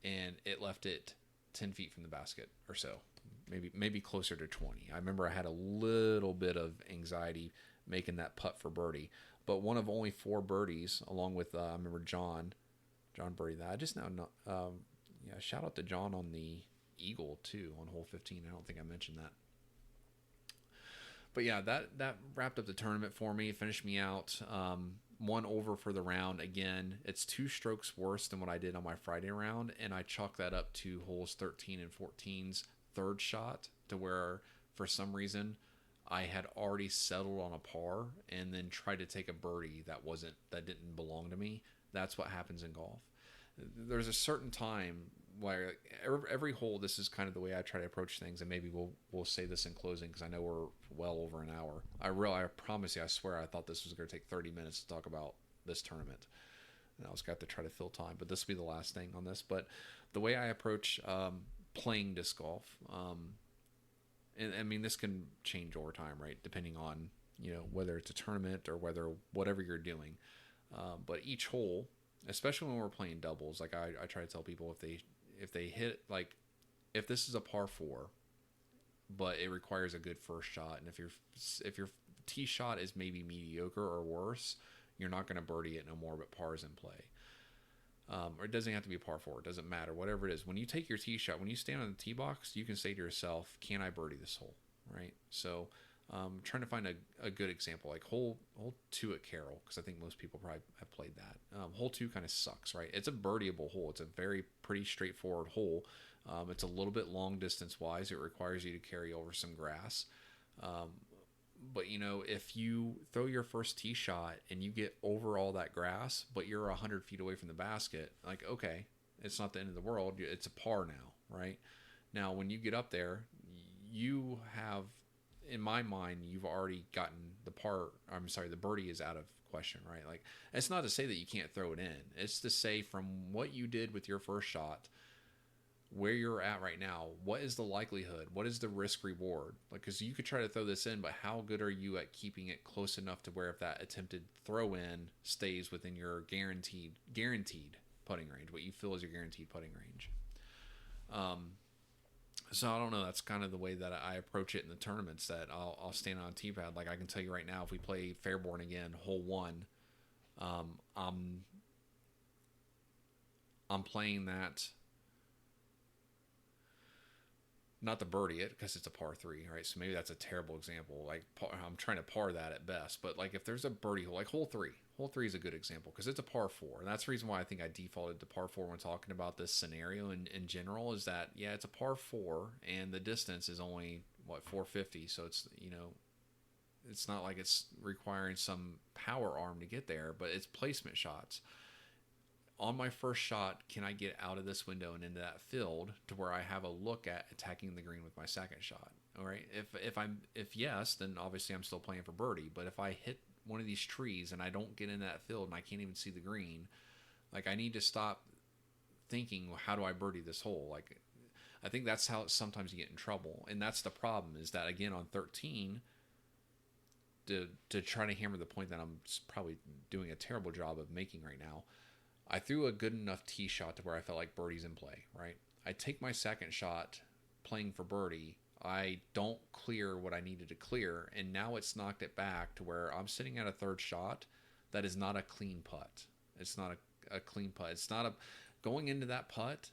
And it left it 10 feet from the basket or so, maybe closer to 20. I remember I had a little bit of anxiety making that putt for birdie, but one of only 4 birdies, along with I remember John birdied that. I just now know. Yeah, shout out to John on the eagle too on hole 15. I don't think I mentioned that. But yeah, that wrapped up the tournament for me. Finished me out 1 over for the round. Again, it's 2 strokes worse than what I did on my Friday round, and I chalked that up to holes 13 and 14's third shot, to where for some reason I had already settled on a par and then tried to take a birdie that didn't belong to me. That's what happens in golf. There's a certain time where every hole, this is kind of the way I try to approach things, and maybe we'll say this in closing, because I know we're well over an hour. I promise you, I swear I thought this was going to take 30 minutes to talk about this tournament, and I was got to try to fill time, but this will be the last thing on this. But the way I approach playing disc golf, and I mean, this can change over time, right, depending on whether it's a tournament or whatever you're doing, but each hole, especially when we're playing doubles, like I try to tell people, if they hit, like, if this is a par 4, but it requires a good first shot, and if your tee shot is maybe mediocre or worse, you're not going to birdie it no more, but par is in play. Or it doesn't have to be a par 4. It doesn't matter. Whatever it is. When you take your tee shot, when you stand on the tee box, you can say to yourself, can I birdie this hole? Right? So trying to find a good example, like hole 2 at Carroll, because I think most people probably have played that. Hole 2 kind of sucks, right? It's a birdieable hole. It's a very pretty straightforward hole. It's a little bit long distance wise. It requires you to carry over some grass. But if you throw your first tee shot and you get over all that grass, but you're 100 feet away from the basket, like, okay, it's not the end of the world. It's a par now, right? Now, when you get up there, you have, in my mind, you've already gotten the birdie is out of question, right? Like, it's not to say that you can't throw it in. It's to say from what you did with your first shot, where you're at right now, what is the likelihood? What is the risk reward? Like, because you could try to throw this in, but how good are you at keeping it close enough to where if that attempted throw in stays within your guaranteed putting range, what you feel is your guaranteed putting range? So I don't know. That's kind of the way that I approach it in the tournaments. That I'll stand on a tee pad. Like, I can tell you right now, if we play Fairborn again, hole 1, I'm playing that. Not to birdie it because it's a par 3, right? So maybe that's a terrible example. Like, I'm trying to par that at best. But like, if there's a birdie hole, like hole 3 is a good example because it's a par 4, and that's the reason why I think I defaulted to par 4 when talking about this scenario in general. Is that, yeah, it's a par 4 and the distance is only 450, so it's it's not like it's requiring some power arm to get there, but it's placement shots. On my first shot, can I get out of this window and into that field to where I have a look at attacking the green with my second shot? All right. If yes, then obviously I'm still playing for birdie. But if I hit one of these trees and I don't get in that field and I can't even see the green, like, I need to stop thinking, well, how do I birdie this hole? Like, I think that's how sometimes you get in trouble. And that's the problem, is that, again, on 13, to try to hammer the point that I'm probably doing a terrible job of making right now, I threw a good enough tee shot to where I felt like birdie's in play, right? I take my second shot playing for birdie. I don't clear what I needed to clear, and now it's knocked it back to where I'm sitting at a third shot that is not a clean putt. It's not a clean putt. It's not a... Going into that putt,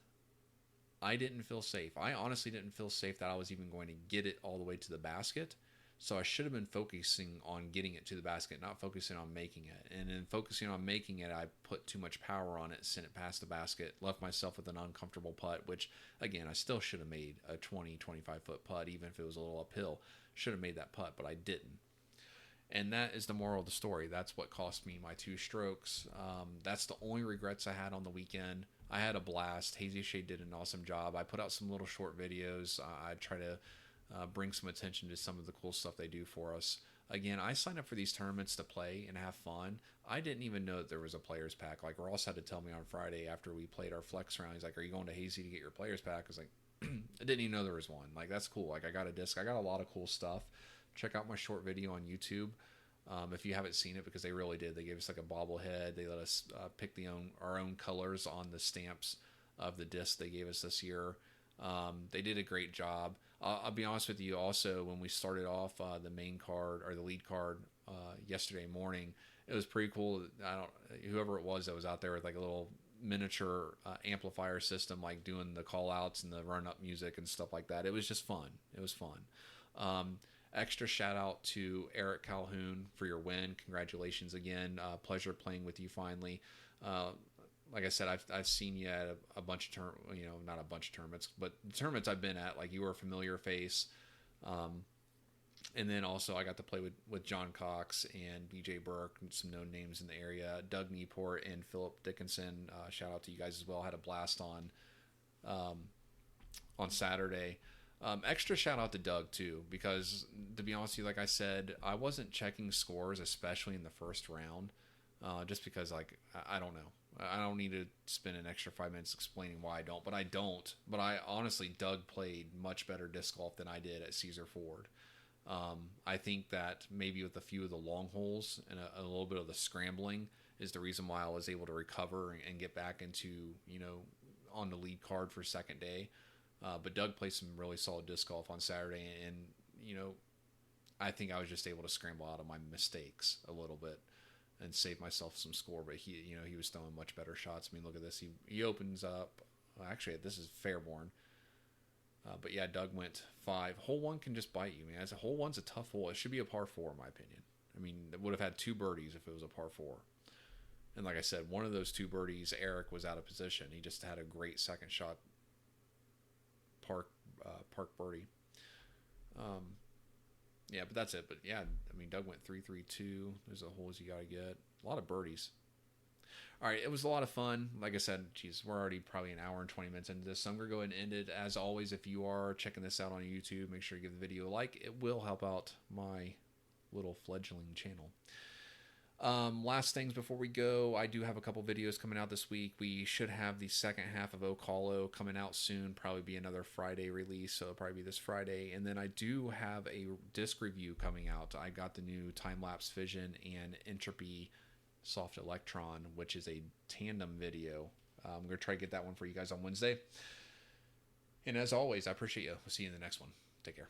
I didn't feel safe. I honestly didn't feel safe that I was even going to get it all the way to the basket. So I should have been focusing on getting it to the basket, not focusing on making it. And in focusing on making it, I put too much power on it, sent it past the basket, left myself with an uncomfortable putt, which, again, I still should have made a 20, 25-foot putt, even if it was a little uphill. Should have made that putt, but I didn't. And that is the moral of the story. That's what cost me my 2 strokes. That's the only regrets I had on the weekend. I had a blast. Hazy Shade did an awesome job. I put out some little short videos. I try to bring some attention to some of the cool stuff they do for us. Again, I signed up for these tournaments to play and have fun. I didn't even know that there was a players pack. Like, Ross had to tell me on Friday after we played our flex round. He's like, "Are you going to Hazy to get your players pack?" I was like, I didn't even know there was one. Like, that's cool. Like, I got a disc. I got a lot of cool stuff. Check out my short video on YouTube if you haven't seen it, because they really did. They gave us like a bobblehead. They let us pick our own colors on the stamps of the disc they gave us this year. They did a great job. I'll be honest with you. Also, when we started off the main card or the lead card yesterday morning, it was pretty cool. Whoever it was that was out there with like a little miniature amplifier system, like doing the call outs and the run up music and stuff like that. It was just fun. It was fun. Extra shout out to Eric Calhoun for your win. Congratulations again. Pleasure playing with you finally. Like I said, I've seen you at a bunch of not a bunch of tournaments, but the tournaments I've been at, like, you were a familiar face. And then also I got to play with John Cox and BJ Burke and some known names in the area. Doug Newport and Philip Dickinson. Shout out to you guys as well. Had a blast on Saturday. Extra shout out to Doug too, because to be honest with you, like I said, I wasn't checking scores, especially in the first round, just because, like, I don't know. I don't need to spend an extra 5 minutes explaining why I don't, but I don't. But I honestly, Doug played much better disc golf than I did at Caesar Ford. I think that maybe with a few of the long holes and a little bit of the scrambling is the reason why I was able to recover and get back into, on the lead card for second day. But Doug played some really solid disc golf on Saturday, and I think I was just able to scramble out of my mistakes a little bit. and save myself some score. But he was throwing much better shots. I mean, look at this. He opens up. Actually, this is Fairborn. But yeah, Doug went 5. Hole 1 can just bite you, man. As a hole 1's a tough hole. It should be a par 4 in my opinion. I mean, it would have had 2 birdies if it was a par 4. And like I said, one of those 2 birdies, Eric was out of position. He just had a great second shot park birdie. Yeah, but that's it. But yeah, I mean, Doug went 3-3-2. There's the holes you got to get. A lot of birdies. All right, it was a lot of fun. Like I said, geez, we're already probably an hour and 20 minutes into this. So I'm going to go ahead and end it. As always, if you are checking this out on YouTube, make sure you give the video a like. It will help out my little fledgling channel. Last things before we go, I do have a couple videos coming out this week. We should have the second half of Ocala coming out soon. Probably be another Friday release, so it'll probably be this Friday. And then I do have a disc review coming out. I got the new time-lapse Fission and Entropy Soft Electron, which is a tandem video. I'm going to try to get that one for you guys on Wednesday. And as always, I appreciate you. We'll see you in the next one. Take care.